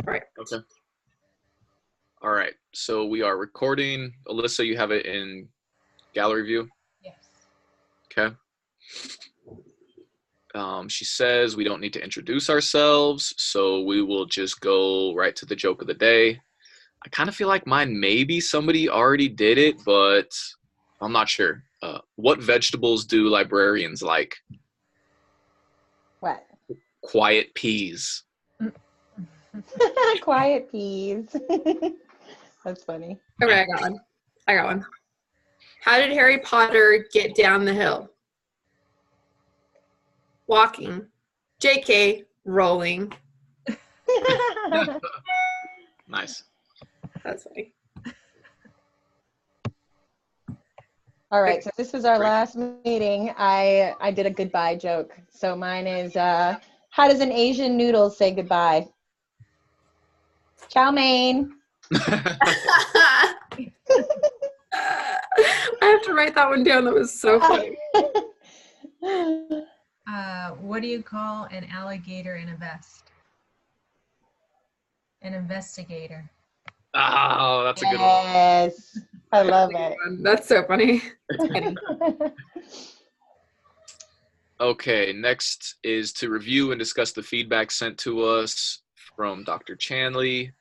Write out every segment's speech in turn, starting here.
Right. Okay. All right. So we are recording. Alyssa, you have it in gallery view? Yes. Okay. She says we don't need to introduce ourselves, so we will just go right to the joke of the day. I kind of feel like mine maybe somebody already did it, but I'm not sure. What vegetables do librarians like? What? Quiet peas. Quiet peas. That's funny. Okay, I got one. How did Harry Potter get down the hill? Walking. JK, rolling. Nice. That's funny. All right, so this was our last meeting. I did a goodbye joke. So mine is, how does an Asian noodle say goodbye? Chow mein. I have to write that one down. That was so funny. What do you call an alligator in a vest? An investigator. Oh, that's a good one. Yes, I love it. That's so funny. That's funny. Okay, next is to review and discuss the feedback sent to us from Dr. Chanley.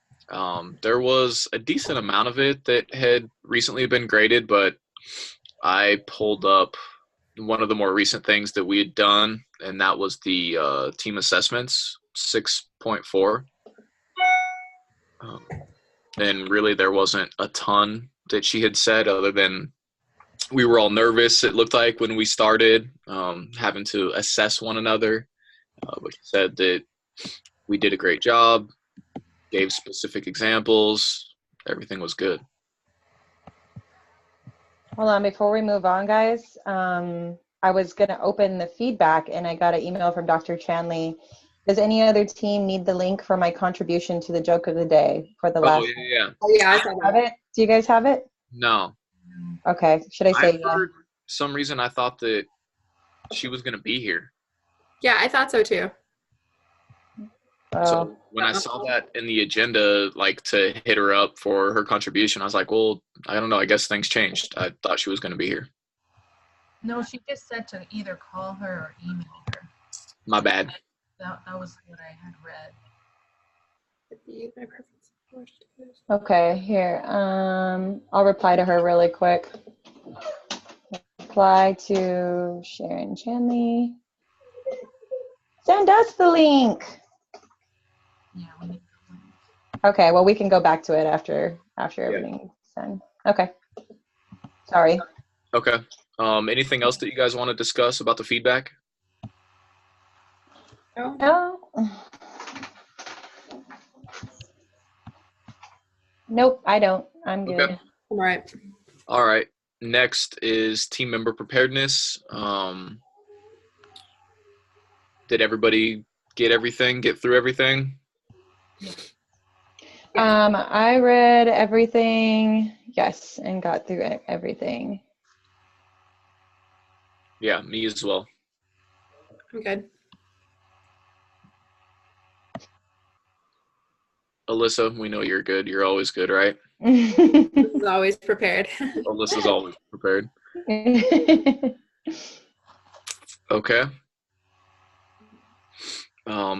There was a decent amount of it that had recently been graded, but I pulled up one of the more recent things that we had done, and that was the team assessments, 6.4. And really there wasn't a ton that she had said other than we were all nervous, it looked like, when we started, having to assess one another. But she said that we did a great job, gave specific examples, everything was good. Hold on, before we move on, guys, I was going to open the feedback and I got an email from Dr. Chanley. Does any other team need the link for my contribution to the joke of the day for the last? Yeah. Oh, yeah, I saw Have that. it? Do you guys have it? No. Okay, should I say yeah? For some reason I thought that she was going to be here. Yeah, I thought so too. Oh, So when I saw that in the agenda, like to hit her up for her contribution, I was like, well, I don't know. I guess things changed. I thought she was going to be here. No, she just said to either call her or email her. My bad. That was what I had read. okay, here. I'll reply to her really quick. Reply to Sharon Chanley. Send us the link. Yeah, we need the link. Okay, well, we can go back to it after everything's done. Okay. Sorry. Okay. Anything else that you guys want to discuss about the feedback? No. Nope, I don't. I'm good. Okay. All right. All right. Next is team member preparedness. Did everybody get through everything? I read everything, yes, and got through everything. Yeah, me as well. I'm good. Alyssa, we know you're good. You're always good, right? This is always prepared. Alyssa's always prepared. Okay.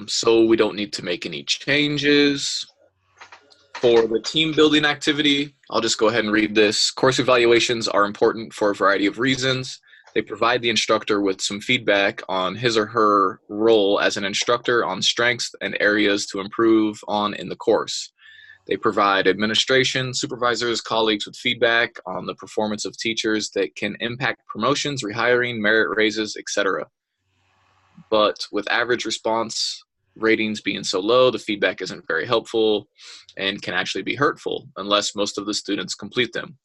So we don't need to make any changes. For the team building activity, I'll just go ahead and read this. Course evaluations are important for a variety of reasons. They provide the instructor with some feedback on his or her role as an instructor, on strengths and areas to improve on in the course. They provide administration, supervisors, colleagues with feedback on the performance of teachers that can impact promotions, rehiring, merit raises, etc. But with average response ratings being so low, the feedback isn't very helpful and can actually be hurtful unless most of the students complete them.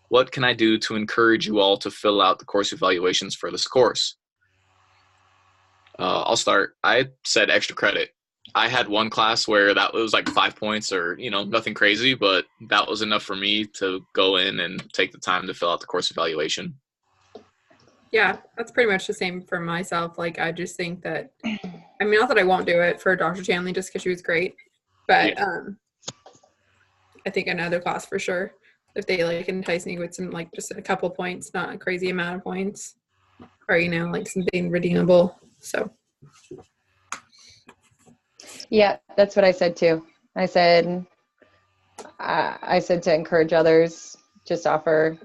What can I do to encourage you all to fill out the course evaluations for this course? I'll start. I said extra credit. I had one class where that was like 5 points or, nothing crazy, but that was enough for me to go in and take the time to fill out the course evaluation. Yeah, that's pretty much the same for myself. Like, I just think that, not that I won't do it for Dr. Chanley just because she was great, But I think another class for sure. If they like entice me with some like just a couple points, not a crazy amount of points, or like something redeemable. So Yeah, that's what I said too. I said to encourage others, just offer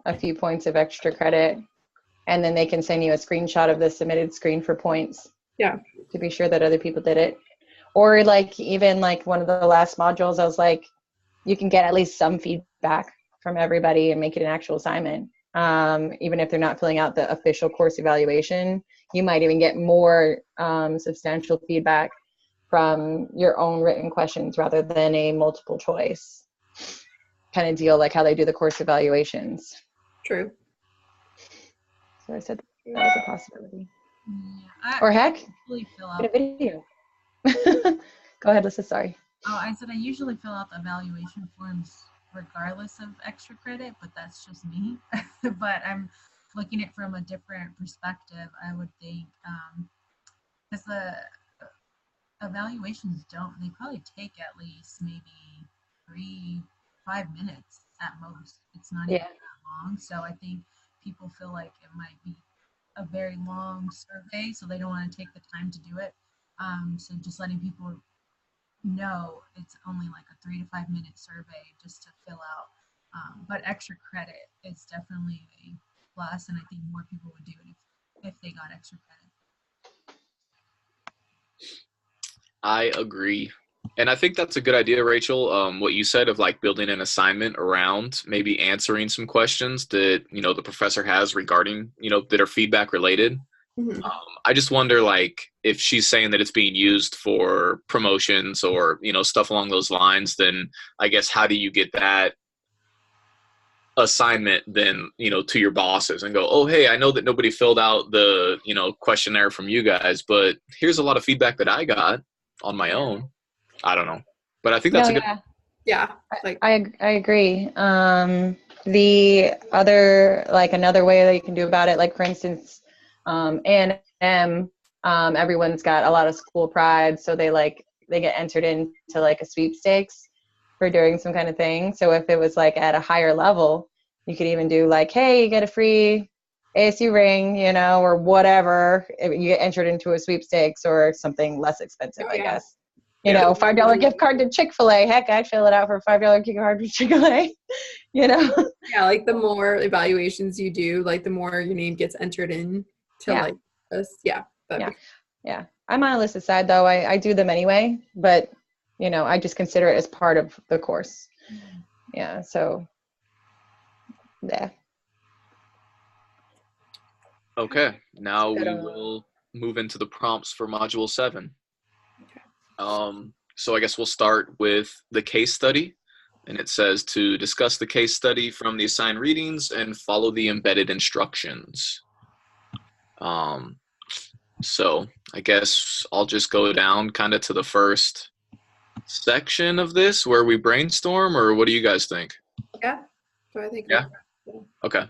a few points of extra credit, and then they can send you a screenshot of the submitted screen for points. Yeah. To be sure that other people did it. Or like even like one of the last modules, I was like, you can get at least some feedback from everybody and make it an actual assignment. Even if they're not filling out the official course evaluation, you might even get more substantial feedback from your own written questions rather than a multiple choice kind of deal, like how they do the course evaluations. True. So I said that was a possibility. Yeah, Or heck, usually fill get a out. video. Go ahead, Lisa, sorry. Oh, I said I usually fill out the evaluation forms regardless of extra credit, but that's just me. But I'm looking at it from a different perspective. I would think because the evaluations they probably take at least maybe 3-5 minutes at most. It's not even that long. So I think people feel like it might be a very long survey, so they don't want to take the time to do it. So just letting people know it's only like a 3 to 5 minute survey just to fill out. But extra credit is definitely a plus, and I think more people would do it if they got extra credit. I agree. And I think that's a good idea, Rachel. What you said of like building an assignment around maybe answering some questions that, the professor has regarding, that are feedback related. Mhm. I just wonder, like, if she's saying that it's being used for promotions or, stuff along those lines, then I guess how do you get that assignment then, to your bosses and go, oh, hey, I know that nobody filled out the, questionnaire from you guys, but here's a lot of feedback that I got on my own. I don't know. But I think that's a good. Yeah. Like I agree. The other, like another way that you can do about it, like for instance, A&M, everyone's got a lot of school pride, so they get entered into like a sweepstakes for doing some kind of thing. So if it was like at a higher level, you could even do like, hey, you get a free ASU ring, or whatever. If you get entered into a sweepstakes or something less expensive, I guess. $5 gift card to Chick-fil-A. Heck, I'd fill it out for a $5 gift card to Chick-fil-A. Yeah, like the more evaluations you do, like the more your name gets entered in to like this. Yeah. Yeah. I'm on Alyssa's side though. I do them anyway, but I just consider it as part of the course. Yeah. So yeah. Okay. Now we will move into the prompts for Module 7. So I guess we'll start with the case study, and it says to discuss the case study from the assigned readings and follow the embedded instructions. So I guess I'll just go down kind of to the first section of this where we brainstorm, or what do you guys think? Yeah. So I think. Yeah. Okay.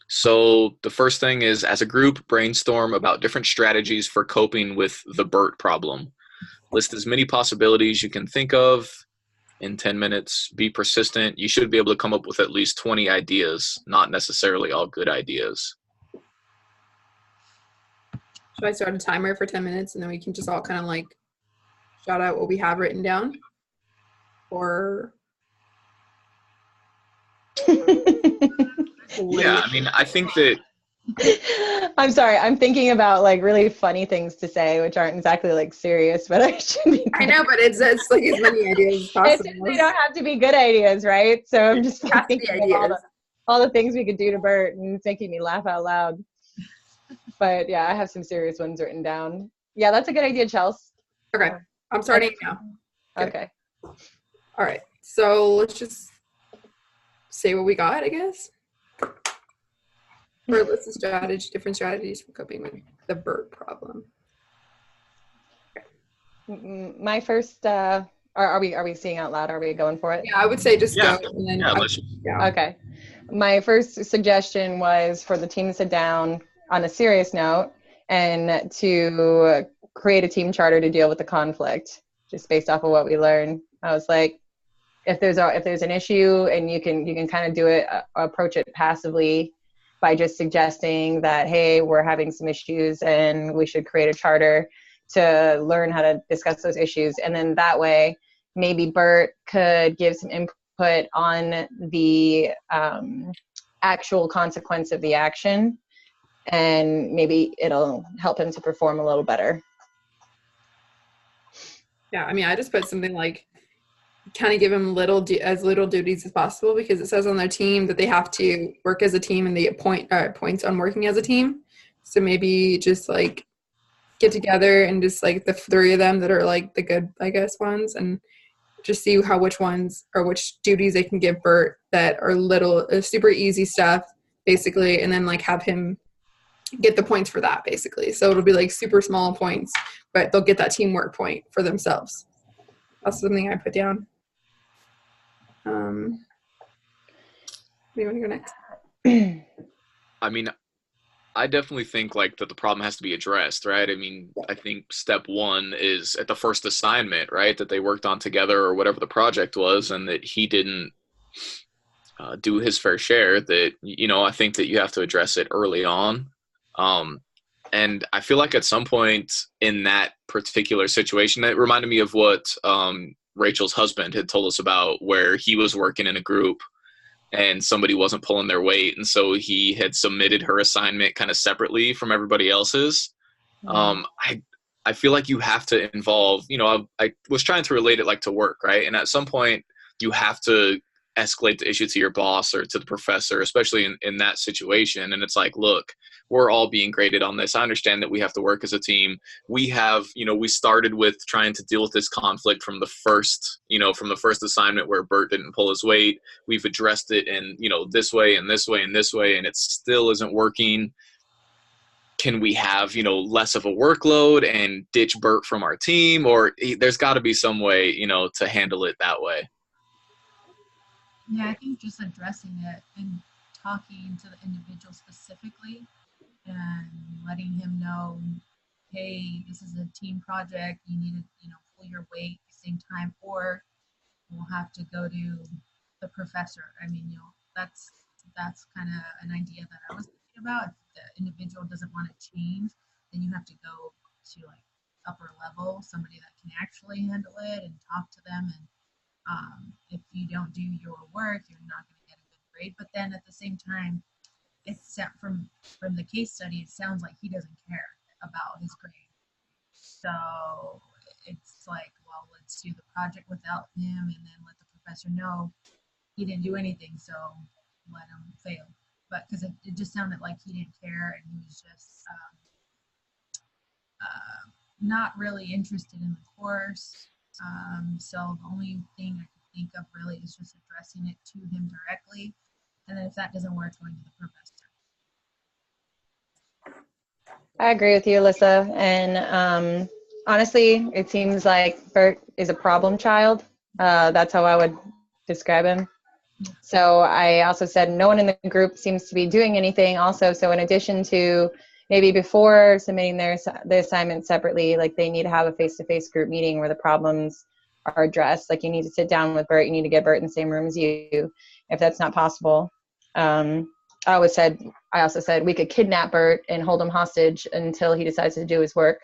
So the first thing is, as a group, brainstorm about different strategies for coping with the BERT problem. List as many possibilities you can think of in 10 minutes. Be persistent. You should be able to come up with at least 20 ideas, not necessarily all good ideas. Should I start a timer for 10 minutes and then we can just all kind of like shout out what we have written down? Or yeah, I mean, I think that I'm sorry. I'm thinking about like really funny things to say, which aren't exactly like serious, but I should be. I know, but it's like as many ideas as possible. They don't have to be good ideas, right? So I'm just like, thinking of all the things we could do to Bert, and it's making me laugh out loud. But yeah, I have some serious ones written down. Yeah, that's a good idea, Chelsea. Okay, I'm starting now. Okay. All right, so let's just say what we got, I guess. Or list of different strategies for coping with the BERT problem. My first, are we seeing out loud? Are we going for it? Yeah, I would say just go. And then Okay. My first suggestion was for the team to sit down on a serious note and to create a team charter to deal with the conflict, just based off of what we learned I was like, if there's an issue and you can kind of do it, approach it passively by just suggesting that, hey, we're having some issues and we should create a charter to learn how to discuss those issues. And then that way, maybe Bert could give some input on the actual consequence of the action, and maybe it'll help him to perform a little better. Yeah, I mean, I just put something like kind of give them as little duties as possible, because it says on their team that they have to work as a team and they appoint points on working as a team. So maybe just like get together and just like the three of them that are like the good, I guess, ones, and just see which ones or which duties they can give Bert that are super easy stuff, basically, and then like have him get the points for that, basically. So it'll be like super small points, but they'll get that teamwork point for themselves. That's something I put down. Do you want to go next? I mean, I definitely think like that the problem has to be addressed, right? I mean, I think step one is at the first assignment, right, that they worked on together or whatever the project was, and that he didn't do his fair share. That, you know, I think that you have to address it early on. And I feel like at some point in that particular situation, it reminded me of what Rachel's husband had told us about, where he was working in a group and somebody wasn't pulling their weight. And so he had submitted her assignment kind of separately from everybody else's. I feel like you have to involve, you know, I was trying to relate it like to work, right? And at some point you have to escalate the issue to your boss or to the professor, especially in that situation. And it's like, look, we're all being graded on this. I understand that we have to work as a team. We have, you know, we started with trying to deal with this conflict from the first assignment where Bert didn't pull his weight. We've addressed it in, you know, this way and this way and this way, and it still isn't working. Can we have, you know, less of a workload and ditch Bert from our team? Or there's got to be some way, you know, to handle it that way. Yeah, I think just addressing it and talking to the individual specifically and letting him know, hey, this is a team project. You need to, you know, pull your weight at the same time, or we'll have to go to the professor. I mean, you know, that's kind of an idea that I was thinking about. If the individual doesn't want to change, then you have to go to like upper level, somebody that can actually handle it, and talk to them. And if you don't do your work, you're not going to get a good grade. But then at the same time, it's from the case study, it sounds like he doesn't care about his grade. So it's like, well, let's do the project without him, and then let the professor know he didn't do anything, so let him fail. But because it just sounded like he didn't care, and he was just not really interested in the course. So the only thing I could think of really is just addressing it to him directly. And then if that doesn't work, going to the professor. I agree with you, Alyssa. And honestly, it seems like Bert is a problem child. That's how I would describe him. So I also said no one in the group seems to be doing anything also. So in addition to maybe before submitting the assignment separately, like they need to have a face-to-face group meeting where the problems are addressed. Like you need to sit down with Bert. You need to get Bert in the same room as you. If that's not possible, I also said we could kidnap Bert and hold him hostage until he decides to do his work.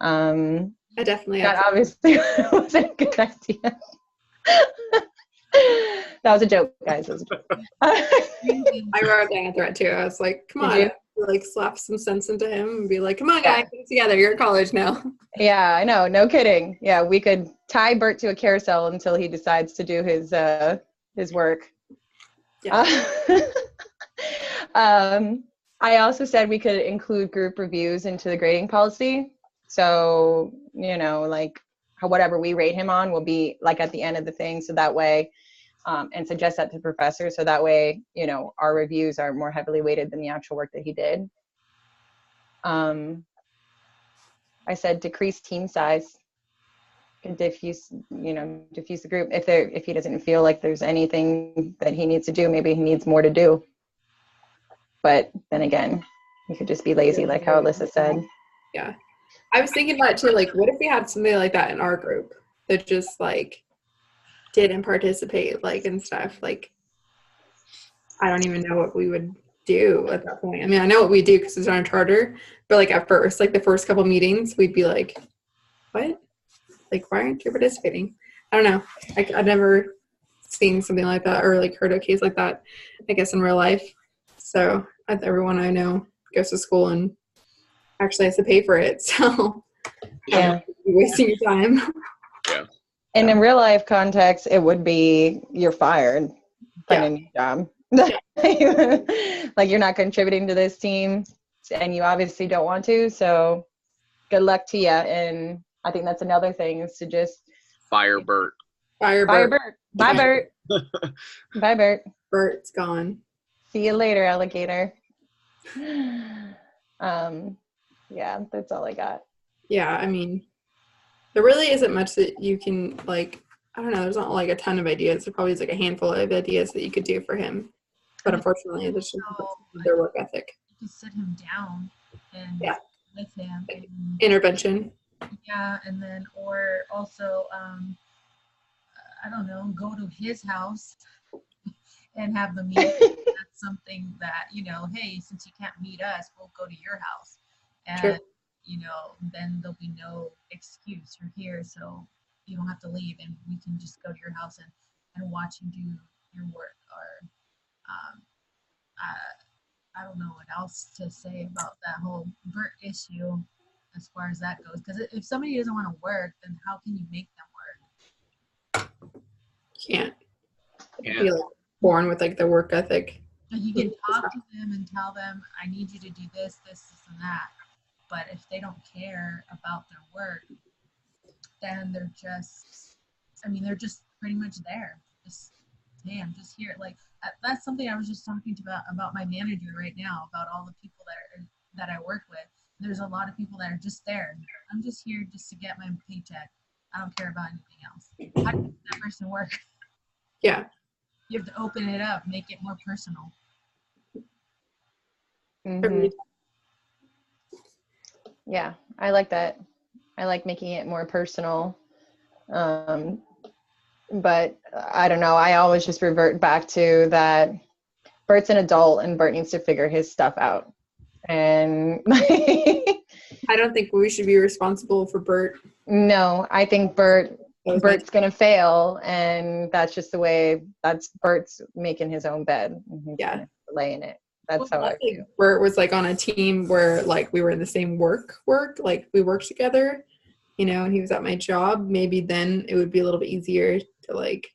I definitely. That obviously wasn't a good idea. That was a joke, guys. It was a joke. I wrote down a threat too. I was like, come on. Like slap some sense into him and be like, come on, guys, get it together. You're in college now. Yeah, I know. No kidding. Yeah, we could tie Bert to a carousel until he decides to do his work. Yeah. I also said we could include group reviews into the grading policy. So, you know, like whatever we rate him on will be like at the end of the thing. So that way, and suggest that to the professor. So that way, you know, our reviews are more heavily weighted than the actual work that he did. I said decrease team size. Diffuse the group. If he doesn't feel like there's anything that he needs to do, maybe he needs more to do. But then again, he could just be lazy, like how Alyssa said. Yeah. I was thinking about it too, like, what if we had somebody like that in our group that just like didn't participate, like, and stuff, like, I don't even know what we would do at that point. I mean, I know what we do because it's on a charter, but like at first, like the first couple meetings, we'd be like, what? Like, why aren't you participating? I don't know. I've never seen something like that or like heard a case like that, I guess, in real life. So everyone I know goes to school and actually has to pay for it. So Yeah. you're wasting your time. Yeah. And in real life context, it would be you're fired, find a new job. Like you're not contributing to this team and you obviously don't want to. So good luck to you. And I think that's another thing is to just Fire Bert. Fire Bye, Bert. Bert. Bye, Bert. Bye, Bert. Bert's gone. See you later, alligator. Yeah, that's all I got. Yeah, I mean, there really isn't much that you can, like, I don't know, there's not like a ton of ideas. There probably is like a handful of ideas that you could do for him. But unfortunately, there's just their work ethic. You could sit him down and with him. And, Intervention. yeah, and then, or also, I don't know, go to his house and have the meeting. That's something that, you know, hey, since you can't meet us, we'll go to your house. And, Sure. you know, then there'll be no excuse. You're here, so you don't have to leave, and we can just go to your house and watch you do your work. Or, I don't know what else to say about that whole Bert issue as far as that goes. Because if somebody doesn't want to work, then how can you make them work? Can't Yeah. be like born with like the work ethic. And you can talk to them and tell them, I need you to do this, and that. But if they don't care about their work, then they're just, I mean, they're just pretty much there. Just, hey, I'm just here. Like, that's something I was just talking about my manager right now, about all the people that I work with. There's a lot of people that are just there. I'm just here just to get my paycheck. I don't care about anything else. How do you make that person work? Yeah. You have to open it up, make it more personal. Mhm. Yeah, I like that. I like making it more personal. But I don't know. I always just revert back to that Bert's an adult and Bert needs to figure his stuff out. And I don't think we should be responsible for Bert. no, I think Bert's going to fail. And that's just the way, that's Bert's making his own bed. And he's gonna lay in it. That's how I feel. Bert was like on a team where like we were in the same work, like we worked together, you know, and he was at my job. Maybe then it would be a little bit easier to like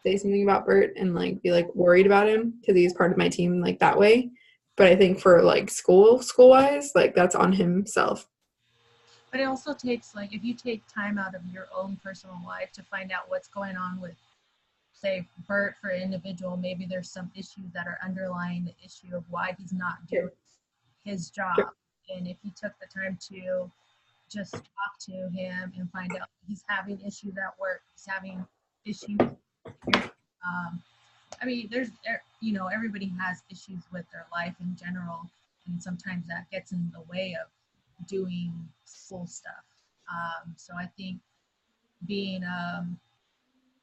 say something about Bert and like be like worried about him because he's part of my team like that way. But I think for like school wise, like that's on himself. But it also takes, like, if you take time out of your own personal life to find out what's going on with, say, Bert for an individual, maybe there's some issues that are underlying the issue of why he's not doing his job. Sure. And if you took the time to just talk to him and find out he's having issues at work, he's having issues. I mean, there's, you know, everybody has issues with their life in general, and sometimes that gets in the way of doing school stuff. So I think being,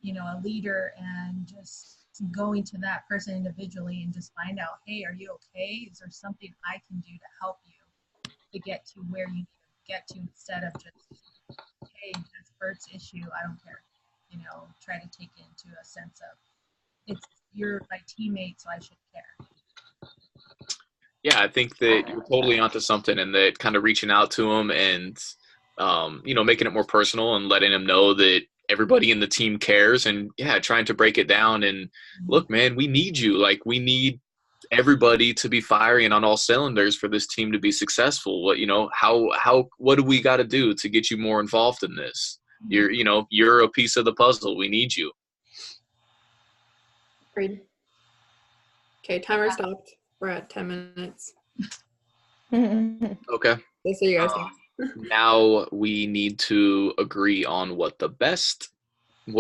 you know, a leader and just going to that person individually and just find out, hey, are you okay? Is there something I can do to help you to get to where you need to get to, instead of just, hey, that's Bert's issue, I don't care. You know, try to take it into a sense of, you're my teammate, so I should care. Yeah, I think that you're totally onto something, and that kind of reaching out to him and, you know, making it more personal and letting him know that everybody in the team cares, and trying to break it down and look, man, we need you. Like, we need everybody to be firing on all cylinders for this team to be successful. What, you know, what do we got to do to get you more involved in this? You're a piece of the puzzle. We need you. Agreed. Okay, timer stopped. We're at 10 minutes. Okay. That's what you guys think. Now we need to agree on what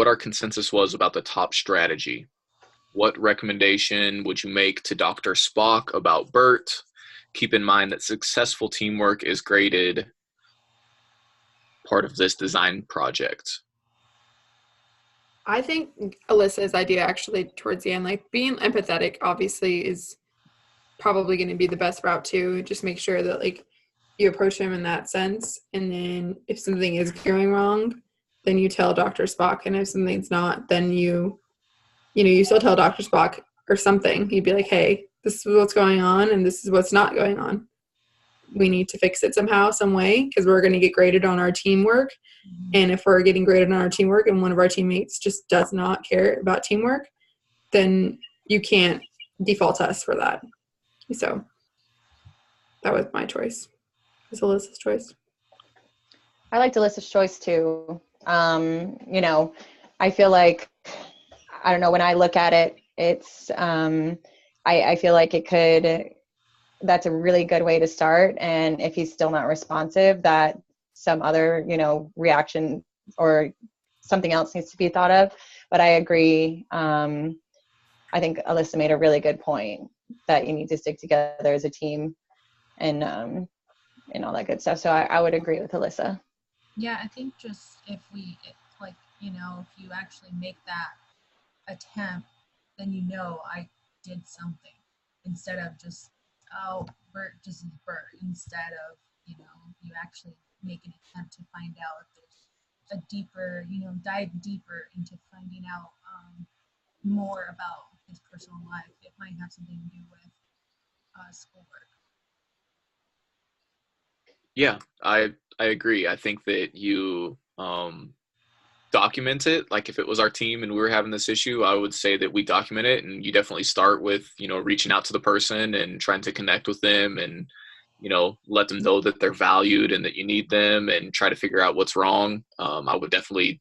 our consensus was about the top strategy. What recommendation would you make to Dr. Spock about Bert? Keep in mind that successful teamwork is graded part of this design project. I think Alyssa's idea actually towards the end, like being empathetic obviously is probably going to be the best route too. Just make sure that like you approach him in that sense. And then if something is going wrong, then you tell Dr. Spock. And if something's not, then you still tell Dr. Spock or something. You'd be like, hey, this is what's going on and this is what's not going on. We need to fix it somehow, some way, because we're going to get graded on our teamwork. And if we're getting graded on our teamwork and one of our teammates just does not care about teamwork, then you can't default us for that. So that was my choice. It was Alyssa's choice. I liked Alyssa's choice too. You know, I feel like, I don't know, when I look at it, it's, I feel like that's a really good way to start. And if he's still not responsive, that some other, you know, reaction or something else needs to be thought of. But I agree. I think Alyssa made a really good point that you need to stick together as a team and all that good stuff. So I would agree with Alyssa. Yeah, I think just if you actually make that attempt, then you know I did something instead of just, oh, Bert just is Bert, instead of, you actually make an attempt to find out if there's a deeper, dive deeper into finding out more about his personal life. It might have something to do with schoolwork. Yeah, I agree. I think that you document it. Like if it was our team and we were having this issue, I would say that we document it, and you definitely start with, reaching out to the person and trying to connect with them and, let them know that they're valued and that you need them and try to figure out what's wrong. I would definitely,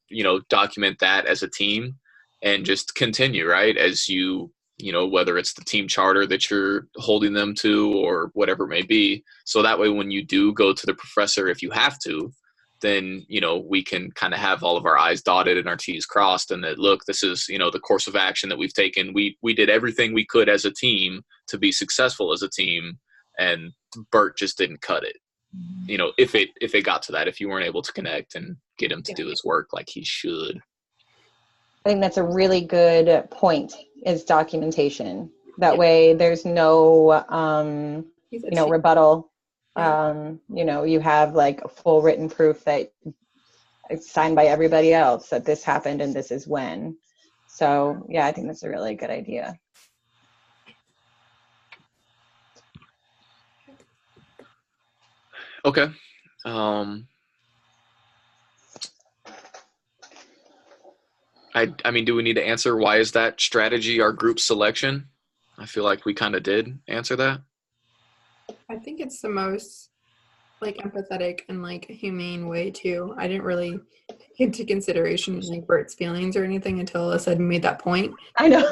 document that as a team and just continue, right? As whether it's the team charter that you're holding them to or whatever it may be. So that way, when you do go to the professor, if you have to, then, we can kind of have all of our I's dotted and our T's crossed, and that, look, this is, the course of action that we've taken. We did everything we could as a team to be successful as a team, and Bert just didn't cut it. If it got to that, if you weren't able to connect and get him to do his work like he should. I think that's a really good point, is documentation. That way there's no, rebuttal. You have like a full written proof that it's signed by everybody else that this happened and this is when. So yeah, I think that's a really good idea. Okay. I mean, do we need to answer why is that strategy our group selection? I feel like we kind of did answer that. I think it's the most like empathetic and like humane way too. I didn't really take into consideration like Bert's feelings or anything until Alyssa made that point. I know.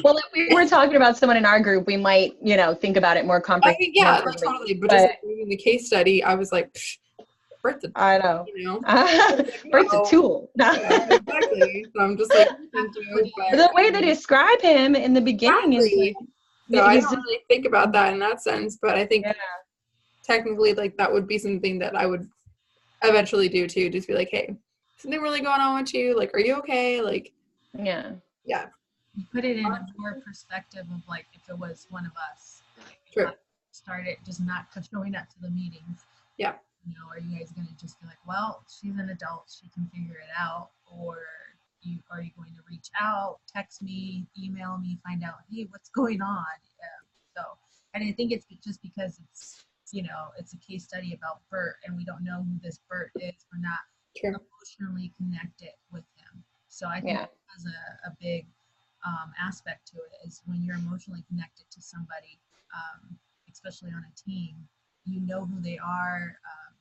Well, if we were talking about someone in our group, we might, think about it more comprehensively. Yeah, totally. But just reading the case study, I was like, Bert's I know. Bert's a tool. Exactly. So I'm just like, the way they describe him in the beginning is like, so I don't really think about that in that sense, but I think technically like that would be something that I would eventually do too. Just be like, hey, something really going on with you? Like, are you okay? Like, yeah. You put it in your perspective of like if it was one of us. Like, true. Started just not showing up to the meetings. Yeah. Are you guys going to just be like, well, she's an adult, she can figure it out, or are you going to reach out, text me, email me, find out, hey, what's going on? And I think it's just because it's, it's a case study about Bert, and we don't know who this Bert is. We're not emotionally connected with him. So I think it has a big aspect to it, is when you're emotionally connected to somebody, especially on a team, you know who they are,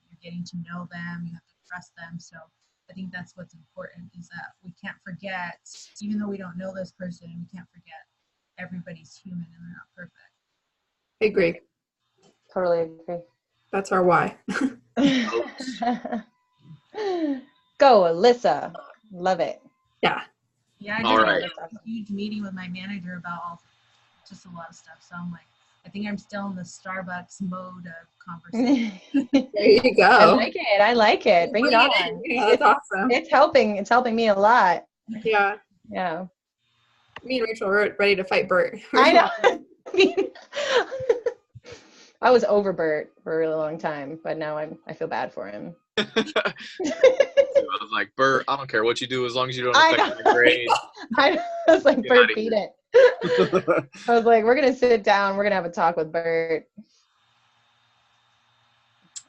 you're getting to know them, you have to trust them. So I think that's what's important, is that we can't forget, even though we don't know this person, we can't forget everybody's human and they're not perfect. I agree. Totally agree. That's our why. Go, Alyssa. Love it. Yeah. Yeah, I did a huge meeting with my manager about just a lot of stuff. So I'm like, I think I'm still in the Starbucks mode of conversation. There you go. I like it. Bring it on. Yeah, that's awesome. It's helping me a lot. Yeah. Yeah. Me and Rachel were ready to fight Bert. I know. I was over Bert for a really long time, but now I feel bad for him. I was like, Bert, I don't care what you do as long as you don't I affect know. my grade. I was like, Get Bert, outta beat here. it. I was like, we're going to sit down. We're going to have a talk with Bert.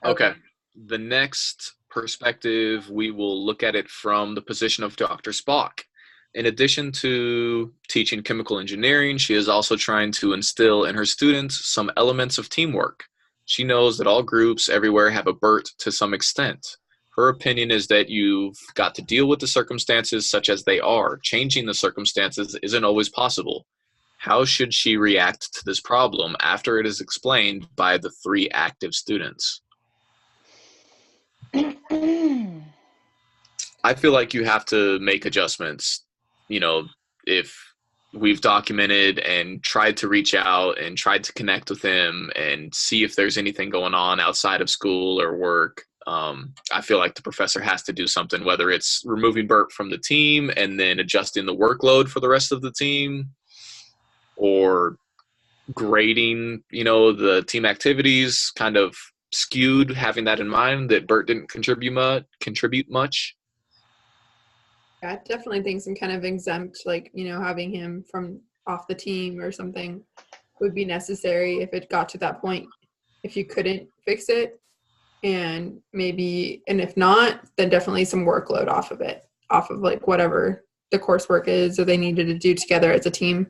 Okay. The next perspective, we will look at it from the position of Dr. Spock. In addition to teaching chemical engineering, she is also trying to instill in her students some elements of teamwork. She knows that all groups everywhere have a Bert to some extent. Her opinion is that you've got to deal with the circumstances such as they are. Changing the circumstances isn't always possible. How should she react to this problem after it is explained by the 3 active students? I feel like you have to make adjustments. You know, if we've documented and tried to reach out and tried to connect with him and see if there's anything going on outside of school or work, I feel like the professor has to do something, whether it's removing Bert from the team and then adjusting the workload for the rest of the team, or grading, the team activities kind of skewed, having that in mind that Bert didn't contribute much. Yeah, I definitely think some kind of exempt, like, having him from off the team or something would be necessary if it got to that point, if you couldn't fix it. And if not, then definitely some workload off of like whatever the coursework is or they needed to do together as a team,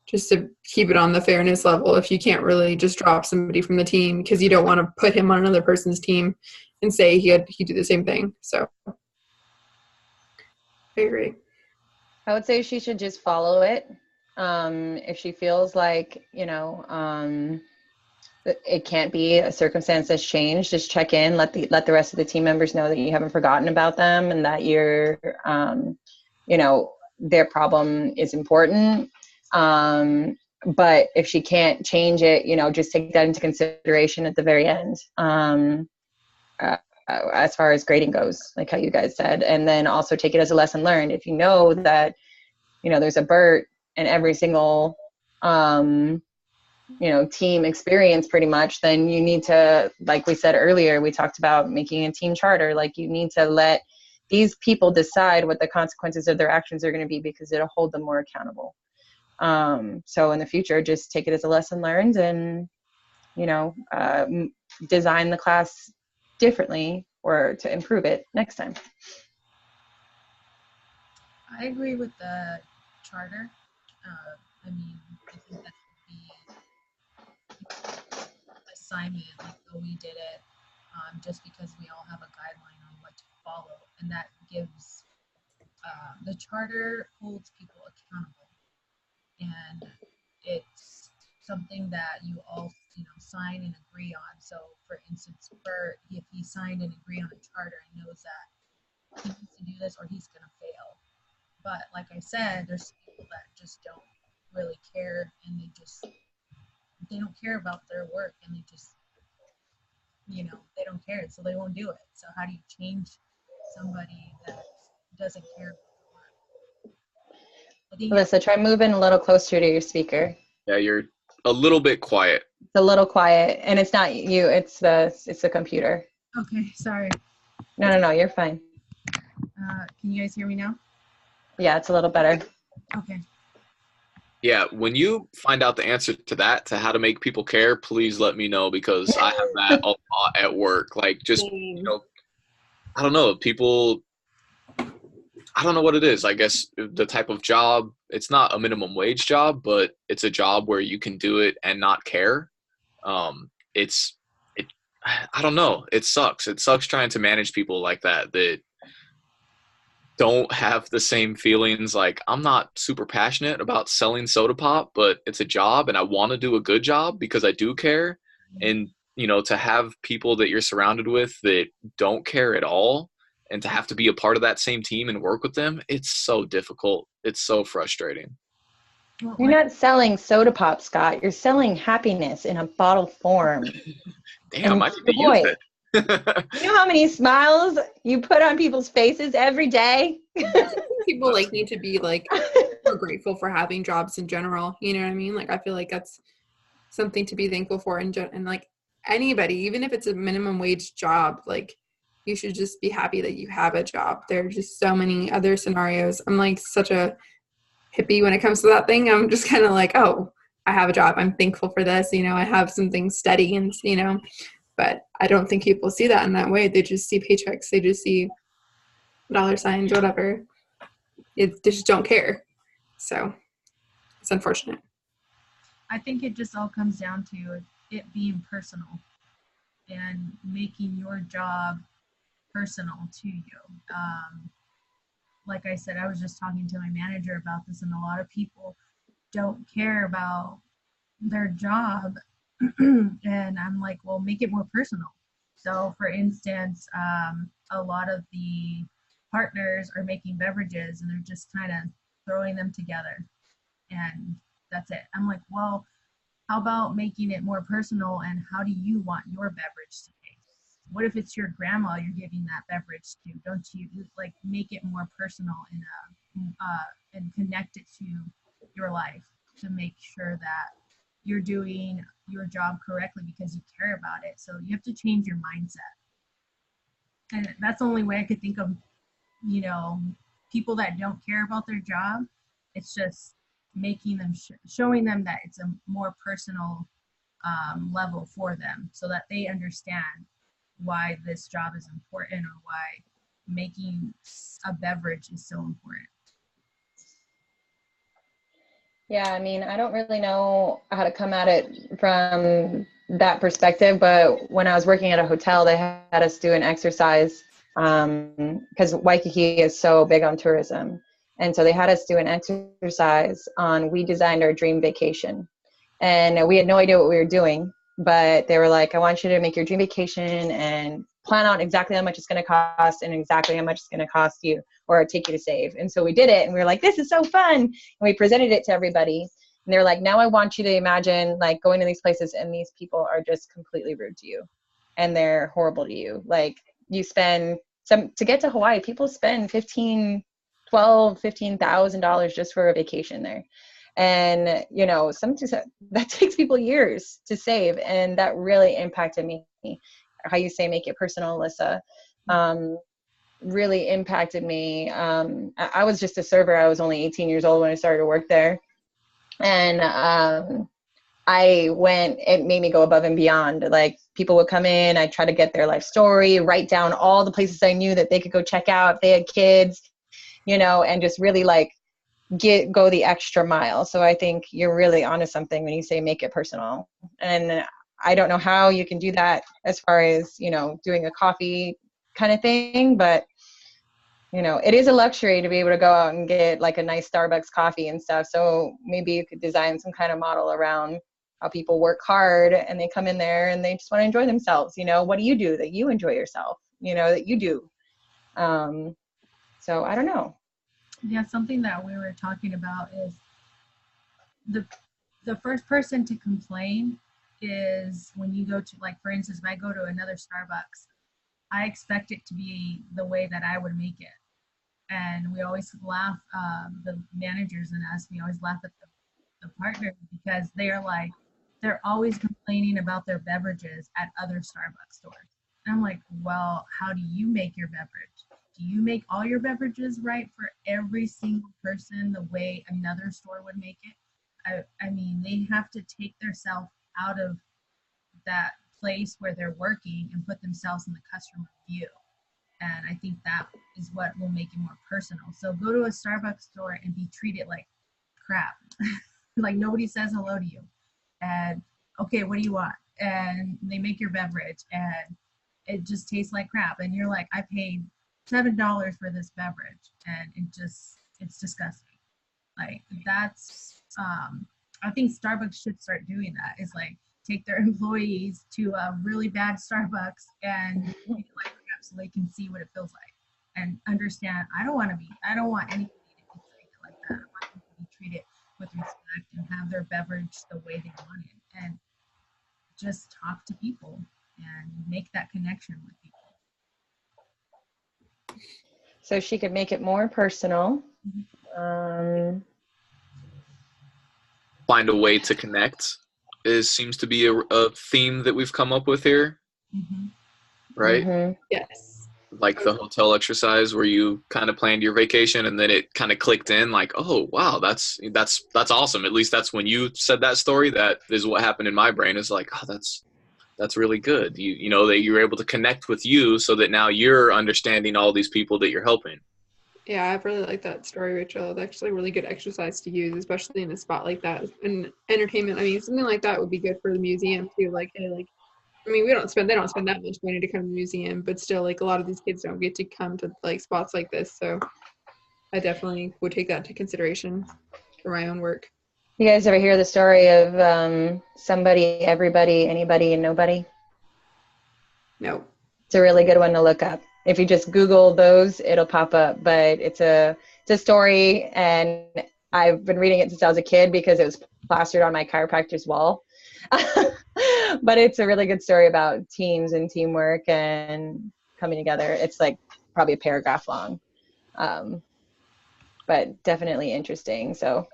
just to keep it on the fairness level. If you can't really just drop somebody from the team because you don't want to put him on another person's team and say he'd do the same thing. So I agree. I would say she should just follow it. If she feels like, it can't be a circumstance that's changed, just check in, let the rest of the team members know that you haven't forgotten about them and that you're, their problem is important. But if she can't change it, just take that into consideration at the very end. As far as grading goes, like how you guys said, and then also take it as a lesson learned. If you know that, there's a Bert in every single, team experience pretty much, then you need to, like we said earlier, we talked about making a team charter. Like you need to let these people decide what the consequences of their actions are going to be, because it'll hold them more accountable. So in the future, just take it as a lesson learned and, design the class differently or to improve it next time. I agree with the charter. I think that should be assignment, like we did it, just because we all have a guideline on what to follow, and that gives the charter holds people accountable, and it's something that you all sign and agree on. So for instance, Bert, if he signed and agreed on a charter and knows that he needs to do this or he's going to fail. But like I said, there's people that just don't really care, and they don't care about their work, and they just, they don't care, so they won't do it. So how do you change somebody that doesn't care about the work? Alyssa, try moving a little closer to your speaker. Yeah, you're a little bit quiet. It's a little quiet, and it's not you, it's the computer. Okay, sorry. No, you're fine. Can you guys hear me now? Yeah, it's a little better. Okay. Yeah, when you find out the answer to that, to how to make people care, please let me know, because I have that a lot at work. Like, just, I don't know, people, I don't know what it is. I guess the type of job, it's not a minimum wage job, but it's a job where you can do it and not care. I don't know. It sucks. It sucks trying to manage people like that don't have the same feelings. Like, I'm not super passionate about selling soda pop, but it's a job and I want to do a good job because I do care. And, to have people that you're surrounded with that don't care at all, and to have to be a part of that same team and work with them, it's so difficult. It's so frustrating. You're not selling soda pop, Scott. You're selling happiness in a bottle form. Damn, I need to use it. You know how many smiles you put on people's faces every day? people like need to be like more grateful for having jobs in general. You know what I mean? Like I feel like that's something to be thankful for, and like anybody, even if it's a minimum wage job, like you should just be happy that you have a job. There are just so many other scenarios. I'm like such a hippie when it comes to that thing. I'm just kind of like, oh, I have a job. I'm thankful for this. You know, I have something steady, and you know, but I don't think people see that in that way. They just see paychecks. They just see dollar signs, whatever. They just don't care. So it's unfortunate. I think it just all comes down to it being personal and making your job personal to you. Like I said, I was just talking to my manager about this, and a lot of people don't care about their job. And I'm like, well, make it more personal. So, for instance, a lot of the partners are making beverages and they're just kind of throwing them together, and that's it. I'm like, well, how about making it more personal, and how do you want your beverage to taste? What if it's your grandma you're giving that beverage to? Don't you like make it more personal and connect it to your life to make sure that you're doing your job correctly because you care about it. So you have to change your mindset. And that's the only way I could think of, you know, people that don't care about their job. It's just making them, showing them that it's a more personal level for them so that they understand why this job is important or why making a beverage is so important. Yeah, I mean, I don't really know how to come at it from that perspective, but when I was working at a hotel, they had us do an exercise because Waikiki is so big on tourism. And so they had us do an exercise on we designed our dream vacation. And we had no idea what we were doing, but they were like, I want you to make your dream vacation and plan out exactly how much it's going to cost and exactly how much it's going to cost you or take you to save. And so we did it, and we were like, this is so fun. And we presented it to everybody. And they were like, now I want you to imagine like going to these places and these people are just completely rude to you and they're horrible to you. Like you spend to get to Hawaii, people spend $15,000 just for a vacation there. And, you know, sometimes that takes people years to save. And that really impacted me. How you say, make it personal, Alyssa, really impacted me. I was just a server. I was only 18 years old when I started to work there. And it made me go above and beyond. Like people would come in, I'd try to get their life story, write down all the places I knew that they could go check out if they had kids, you know, and just really like, go the extra mile. So I think you're really onto something when you say make it personal. And I don't know how you can do that as far as, you know, doing a coffee kind of thing, but you know, it is a luxury to be able to go out and get like a nice Starbucks coffee and stuff. So maybe you could design some kind of model around how people work hard and they come in there and they just want to enjoy themselves. You know, what do you do that you enjoy yourself, you know, that you do? So I don't know. Yeah, something that we were talking about is the first person to complain is when you go to, like, for instance, if I go to another Starbucks, I expect it to be the way that I would make it. And we always laugh, the managers and us, we always laugh at the partners because they're always complaining about their beverages at other Starbucks stores. And I'm like, well, how do you make your beverage? Do you make all your beverages right for every single person the way another store would make it? I mean, they have to take themselves out of that place where they're working and put themselves in the customer view. And I think that is what will make it more personal. So go to a Starbucks store and be treated like crap. Like nobody says hello to you. And okay, what do you want? And they make your beverage and it just tastes like crap. And you're like, I paid $7 for this beverage and it's disgusting. Like that's I think Starbucks should start doing that. It's like take their employees to a really bad Starbucks and treat it like crap so they can see what it feels like and understand I don't want anybody to be treated like that. I want them to be treated with respect and have their beverage the way they want it and just talk to people and make that connection with people. so she could make it more personal. Find a way to connect seems to be a theme that we've come up with here, right? Mm-hmm. Yes. Like the hotel exercise where you kind of planned your vacation and then it kind of clicked in like, oh wow, that's awesome. At least that's when you said that story. That is what happened in my brain, is like, oh, that's really good. You know that you're able to connect with you so that now you're understanding all these people that you're helping. Yeah, I really like that story, Rachel. It's actually a really good exercise to use, especially in a spot like that. And entertainment, I mean, something like that would be good for the museum too. Like, hey, like, I mean, they don't spend that much money to come to the museum, but still, like, a lot of these kids don't get to come to like spots like this. So I definitely would take that into consideration for my own work. You guys ever hear the story of somebody, everybody, anybody, and nobody? No. It's a really good one to look up. If you just Google those, it'll pop up. But it's a story, and I've been reading it since I was a kid because it was plastered on my chiropractor's wall. But it's a really good story about teams and teamwork and coming together. It's like probably a paragraph long, but definitely interesting. So,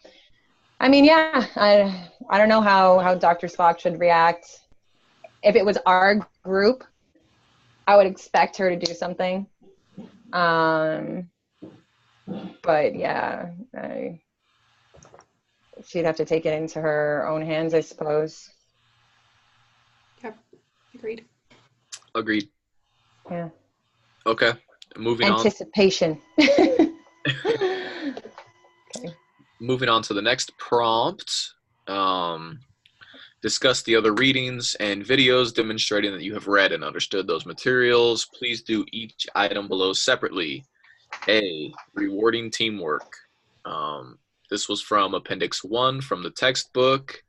I mean, yeah, I don't know how Dr. Spock should react. If it was our group, I would expect her to do something. But yeah, she'd have to take it into her own hands, I suppose. Yep. Agreed. Yeah. Okay. Moving Anticipation. on. Moving on to the next prompt. Discuss the other readings and videos demonstrating that you have read and understood those materials. Please do each item below separately. A, rewarding teamwork. This was from Appendix 1 from the textbook.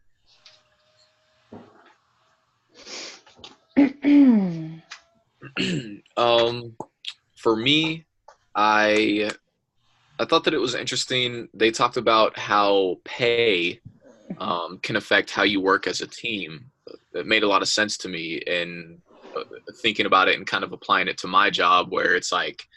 For me, I thought that it was interesting. They talked about how pay can affect how you work as a team. It made a lot of sense to me, and thinking about it and kind of applying it to my job, where it's like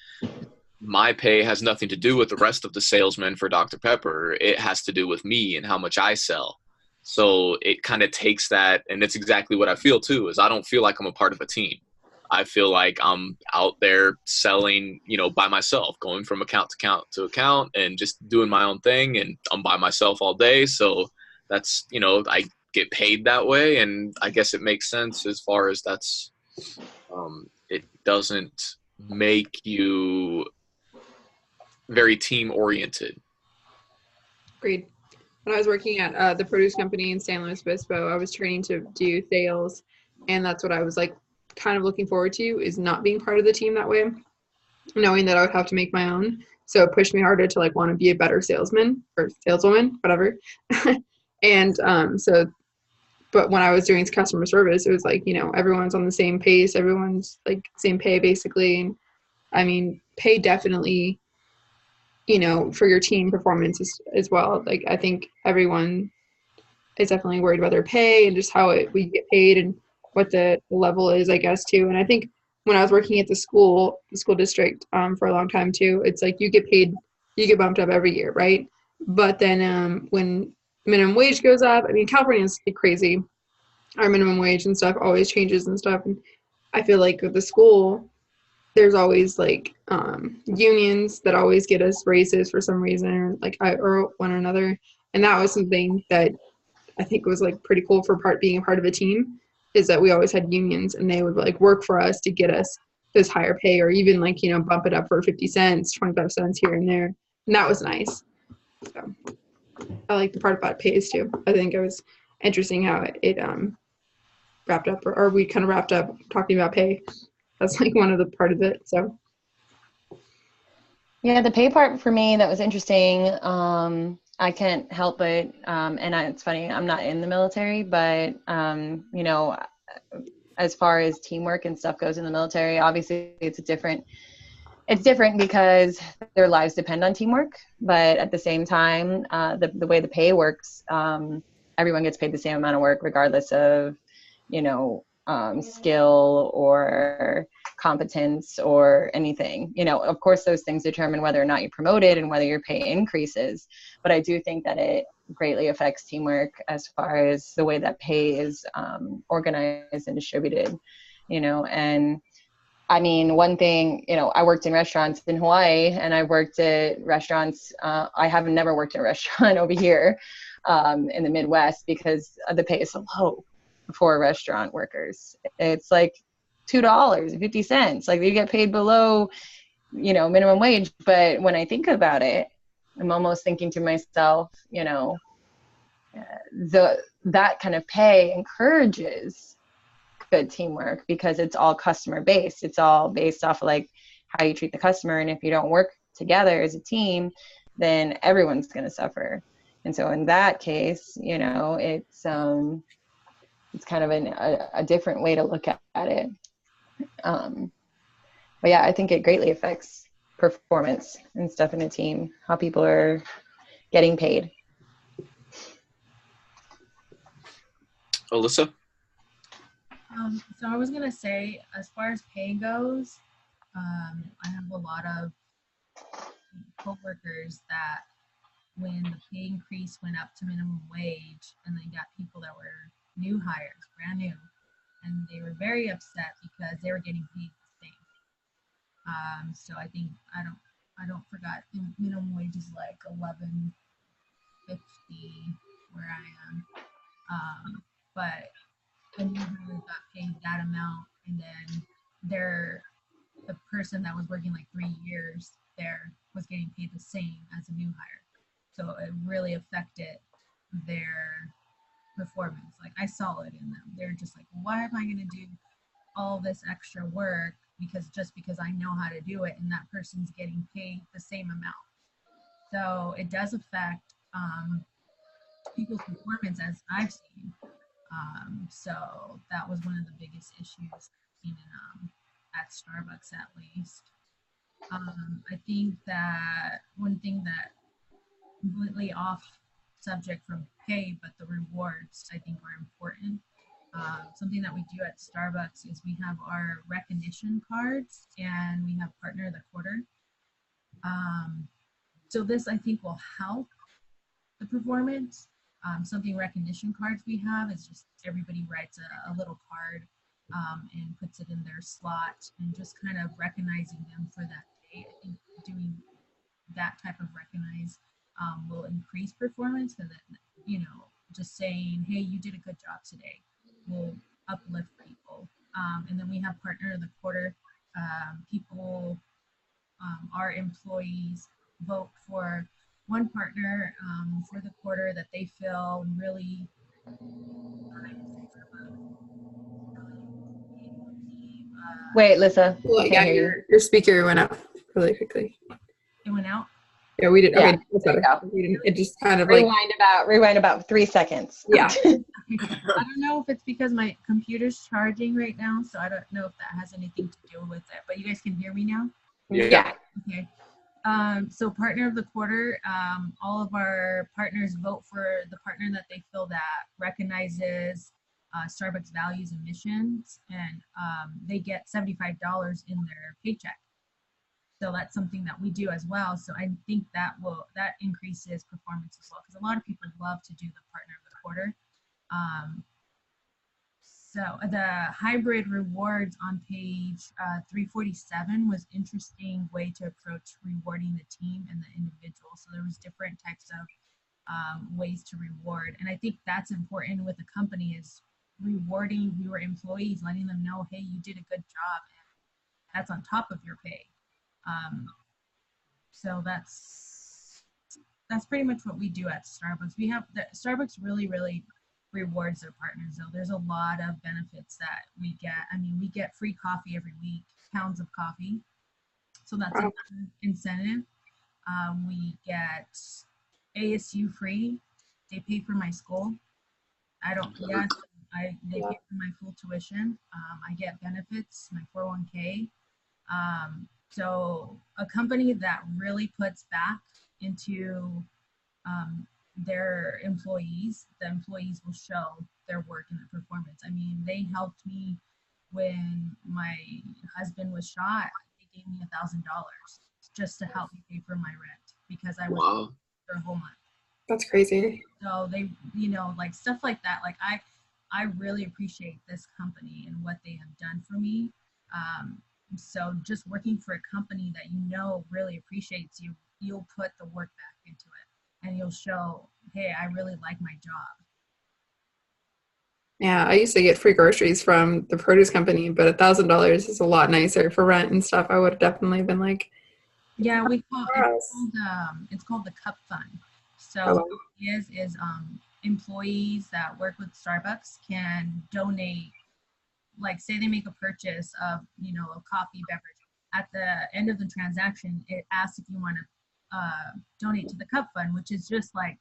my pay has nothing to do with the rest of the salesmen for Dr. Pepper. It has to do with me and how much I sell. So it kind of takes that, and it's exactly what I feel too, is I don't feel like I'm a part of a team. I feel like I'm out there selling, by myself, going from account to account and just doing my own thing, and I'm by myself all day. So that's, I get paid that way, and I guess it makes sense as far as that's, it doesn't make you very team oriented. Agreed. When I was working at the produce company in San Luis Obispo, I was training to do sales, and that's what I was like kind of looking forward to, is not being part of the team that way, knowing that I would have to make my own. So it pushed me harder to like want to be a better salesman or saleswoman, whatever. And but when I was doing customer service, it was like, everyone's on the same pace, everyone's like same pay basically. And I mean, pay definitely, for your team performance as well. Like, I think everyone is definitely worried about their pay and just how we get paid and what the level is, I guess, too. And I think when I was working at the school district for a long time too, it's like you get bumped up every year, right? But then when minimum wage goes up, I mean, California is crazy. Our minimum wage and stuff always changes and stuff. And I feel like with the school, there's always like unions that always get us raises for some reason, or one or another. And that was something that I think was like pretty cool for being a part of a team, is that we always had unions, and they would like work for us to get us this higher pay, or even like, bump it up for 50 cents, 25 cents here and there. And that was nice. So I like the part about pays too. I think it was interesting how it wrapped up, or we kind of wrapped up talking about pay. That's like one of the part of it. So yeah, the pay part for me, that was interesting. I can't help but, and it's funny, I'm not in the military, but, as far as teamwork and stuff goes in the military, obviously it's different because their lives depend on teamwork. But at the same time, the way the pay works, everyone gets paid the same amount of work, regardless of, skill or competence or anything. You know, of course, those things determine whether or not you're promoted and whether your pay increases. But I do think that it greatly affects teamwork as far as the way that pay is organized and distributed, you know. And I mean, one thing, you know, I worked in restaurants in Hawaii, and I worked at restaurants. I have never worked in a restaurant over here in the Midwest because the pay is so low for restaurant workers. It's like $2.50. Like, you get paid below, you know, minimum wage. But when I think about it, I'm almost thinking to myself, you know, that kind of pay encourages good teamwork because it's all customer based. It's all based off of like how you treat the customer. And if you don't work together as a team, then everyone's going to suffer. And so in that case, you know, it's kind of a different way to look at it. But yeah, I think it greatly affects performance and stuff in a team, how people are getting paid. Alyssa? So I was gonna say, as far as pay goes, I have a lot of coworkers that when the pay increase went up to minimum wage, and they got people that were new hires, brand new, and they were very upset because they were getting paid the same. So I think I don't forgot, minimum wage is like $11.50 where I am, but a new hire got paid that amount, and then the person that was working like 3 years there was getting paid the same as a new hire. So it really affected their performance. Like, I saw it in them. They're just like, why am I going to do all this extra work because I know how to do it, and that person's getting paid the same amount. So it does affect people's performance, as I've seen. So that was one of the biggest issues in at Starbucks, at least. I think that one thing that completely off subject from pay, but the rewards I think are important. Something that we do at Starbucks is we have our recognition cards, and we have partner of the quarter. So this, I think, will help the performance. Something recognition cards we have is just everybody writes a little card and puts it in their slot, and just kind of recognizing them for that day. I think doing that type of recognize will increase performance, and then, you know, just saying, hey, you did a good job today, will uplift people. And then we have partner of the quarter. People, our employees, vote for one partner for the quarter that they feel really Wait, Lisa. Well, Can't yeah, hear your speaker went out really quickly. it went out. Yeah, we did. Yeah, Okay, that's there you better. go. We didn't, it just kind of like, Rewind about 3 seconds. yeah. I don't know if it's because my computer's charging right now, so I don't know if that has anything to do with it, but you guys can hear me now? Yeah. Okay. So partner of the quarter, all of our partners vote for the partner that they feel that recognizes Starbucks values and missions, and they get $75 in their paycheck. So that's something that we do as well. So I think that increases performance as well, because a lot of people love to do the partner of the quarter. So the hybrid rewards on page 347 was interesting way to approach rewarding the team and the individual. So there was different types of ways to reward. And I think that's important with a company, is rewarding your employees, letting them know, hey, you did a good job, and that's on top of your pay. So that's pretty much what we do at Starbucks. We have Starbucks really rewards their partners, though. There's a lot of benefits that we get. I mean, we get free coffee every week, pounds of coffee. So that's an incentive. We get ASU free. They pay for my school. They pay for my full tuition. I get benefits, my 401k. So a company that really puts back into their employees, the employees will show their work and their performance. I mean, they helped me when my husband was shot. They gave me $1,000 just to help me pay for my rent because I was Wow. for a whole month. That's crazy. So they, like stuff like that. Like I really appreciate this company and what they have done for me. So just working for a company that really appreciates you, you'll put the work back into it and you'll show, hey, I really like my job. Yeah, I used to get free groceries from the produce company, but $1,000 is a lot nicer for rent and stuff. I would have definitely been like, Yeah, Yes. it's called the Cup Fund. So Oh, what it is employees that work with Starbucks can donate, like say they make a purchase of a coffee beverage. At the end of the transaction, it asks if you want to donate to the Cup Fund, which is just like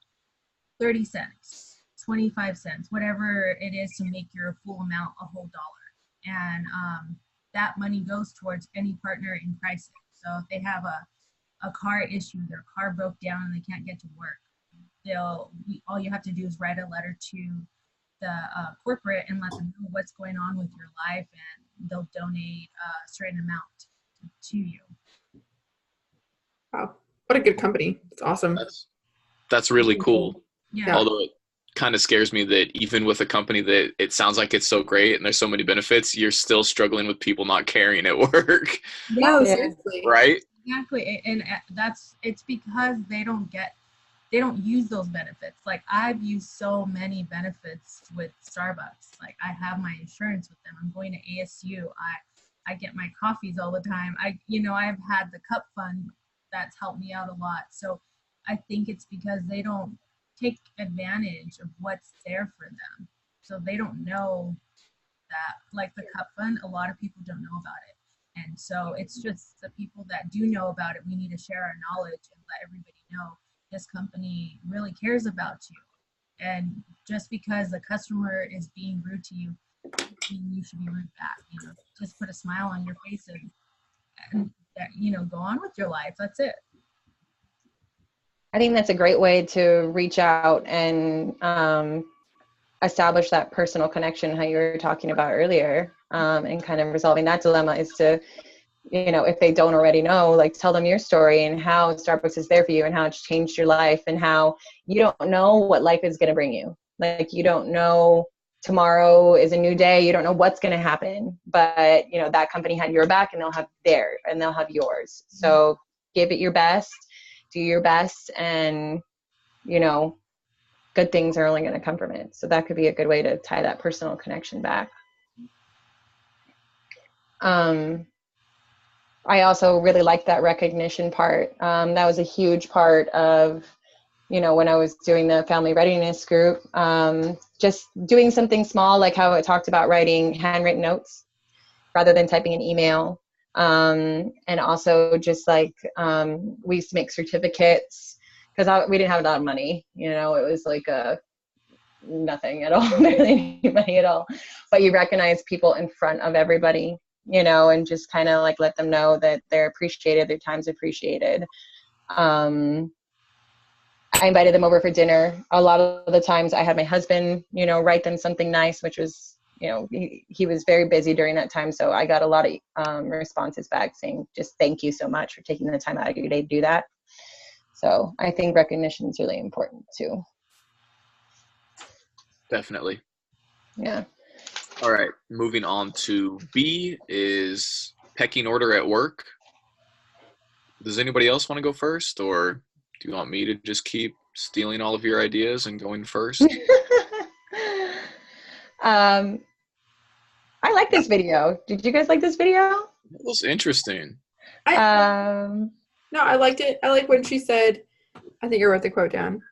30 cents, 25 cents, whatever it is to make your full amount a whole dollar. And that money goes towards any partner in crisis. So if they have a car issue, their car broke down and they can't get to work, all you have to do is write a letter to the corporate and let them know what's going on with your life, and they'll donate a certain amount to you. wow. What a good company. It's awesome. That's really cool. Yeah. Although it kind of scares me that even with a company that it sounds like it's so great and there's so many benefits, you're still struggling with people not caring at work. No, Yeah. seriously. Right? Exactly. And it's because they don't use those benefits. Like I've used so many benefits with Starbucks. Like I have my insurance with them. I'm going to ASU. I get my coffees all the time. I've had the Cup Fund that's helped me out a lot. So I think it's because they don't take advantage of what's there for them. So they don't know that, like the Cup Fund, a lot of people don't know about it. And so it's just the people that do know about it, we need to share our knowledge and let everybody know this company really cares about you. And just because the customer is being rude to you, you should be rude back. Just put a smile on your face and go on with your life. That's it. I think that's a great way to reach out and establish that personal connection, how you were talking about earlier, and kind of resolving that dilemma is to, if they don't already know, like tell them your story and how Starbucks is there for you and how it's changed your life and how you don't know what life is going to bring you. Like you don't know, tomorrow is a new day. You don't know what's going to happen, but that company had your back and they'll have theirs and they'll have yours. So give it your best, do your best, and good things are only going to come from it. So that could be a good way to tie that personal connection back. I also really like that recognition part. That was a huge part of, when I was doing the family readiness group, just doing something small, like how I talked about writing handwritten notes rather than typing an email. And also just like, we used to make certificates because we didn't have a lot of money, it was like nothing at all, barely any money at all. But you recognize people in front of everybody, and just kind of like let them know that they're appreciated, their time's appreciated. I invited them over for dinner. A lot of the times I had my husband, write them something nice, which was, he was very busy during that time. So I got a lot of responses back saying, just thank you so much for taking the time out of your day to do that. So I think recognition is really important too. Definitely. Yeah. All right. Moving on to B is pecking order at work. Does anybody else want to go first, or do you want me to just keep stealing all of your ideas and going first? I like this video. Did you guys like this video? It was interesting. No, I liked it. I like when she said, I think I wrote the quote down.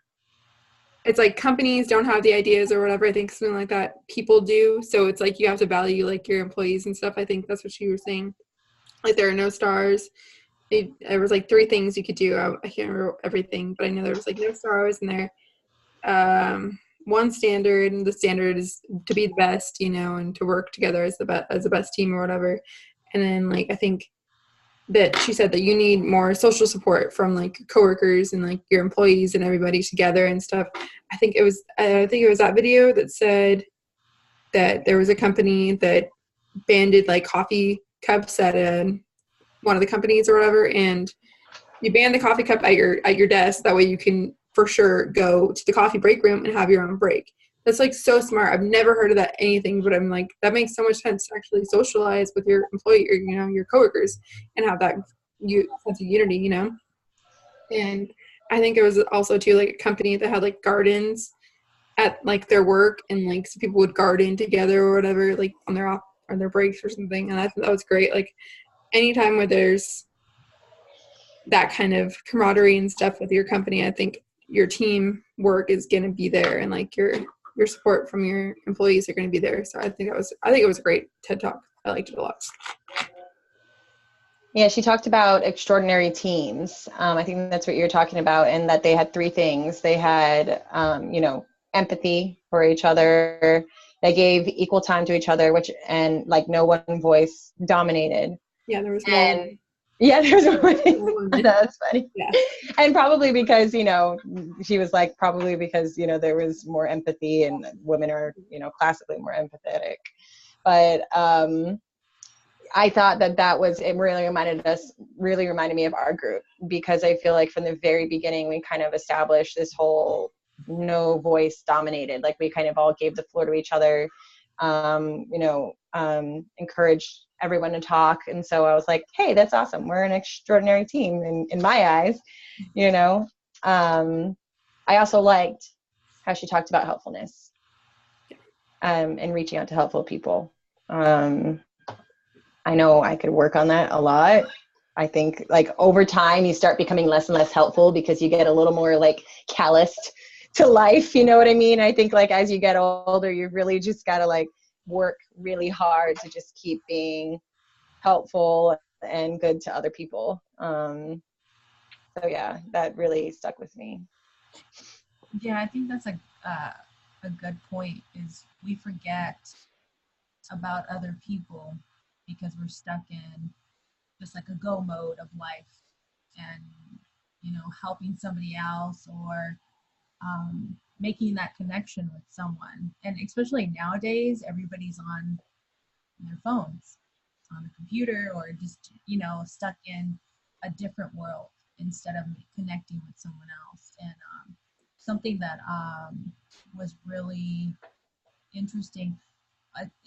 It's like companies don't have the ideas or whatever. I think something like that. People do. So it's like you have to value like your employees and stuff. I think that's what she was saying. Like there are no stars. There was like 3 things you could do. I can't remember everything, but I know there was like no stars in there. One standard, and the standard is to be the best, and to work together as the best team or whatever. And then like I think that she said that you need more social support from like coworkers and like your employees and everybody together and stuff. I think it was that video that said that there was a company that banded like coffee cups at one of the companies or whatever, and you ban the coffee cup at your desk. That way you can for sure go to the coffee break room and have your own break. That's like so smart. I've never heard of that anything, but I'm like, that makes so much sense to actually socialize with your employee or, you know, your coworkers and have that sense of unity, you know? And I think it was also too like a company that had like gardens at like their work, and like so people would garden together or whatever, like on their breaks or something. And I thought that was great. Like anytime where there's that kind of camaraderie and stuff with your company, I think your team work is going to be there, and like your support from your employees are going to be there. So I think it was a great TED Talk. I liked it a lot. Yeah, she talked about extraordinary teams. I think that's what you're talking about, and that they had 3 things. They had, empathy for each other. They gave equal time to each other, and like no one voice dominated. Yeah, there was more. Yeah, there's one. That's funny. Yeah. And probably because, she was like, probably because, there was more empathy, and women are, classically more empathetic. But I thought it really reminded me of our group, because I feel like from the very beginning, we kind of established this whole no voice dominated, like we kind of all gave the floor to each other, encouraged everyone to talk. And so I was like, hey, that's awesome. We're an extraordinary team in my eyes, I also liked how she talked about helpfulness, and reaching out to helpful people. I know I could work on that a lot. I think like over time you start becoming less and less helpful because you get a little more like calloused to life. You know what I mean? I think like as you get older, you've really just got to like work really hard to just keep being helpful and good to other people. So yeah, that really stuck with me. Yeah, I think that's a good point, is we forget about other people because we're stuck in just like a go mode of life, and helping somebody else, or making that connection with someone. And especially nowadays, everybody's on their phones, on the computer, or just stuck in a different world instead of connecting with someone else. And something that was really interesting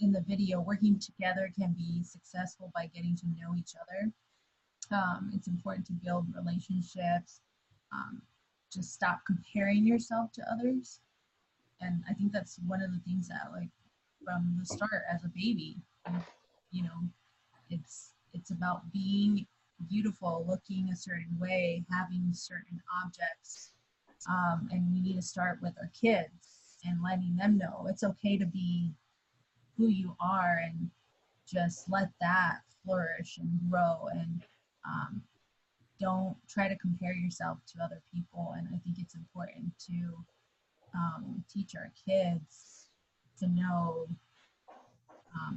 in the video, working together can be successful by getting to know each other. It's important to build relationships. Just stop comparing yourself to others. And I think that's one of the things that, like, from the start as a baby, it's about being beautiful, looking a certain way, having certain objects. And we need to start with our kids and letting them know it's okay to be who you are, and just let that flourish and grow, and don't try to compare yourself to other people. And I think it's important to teach our kids to know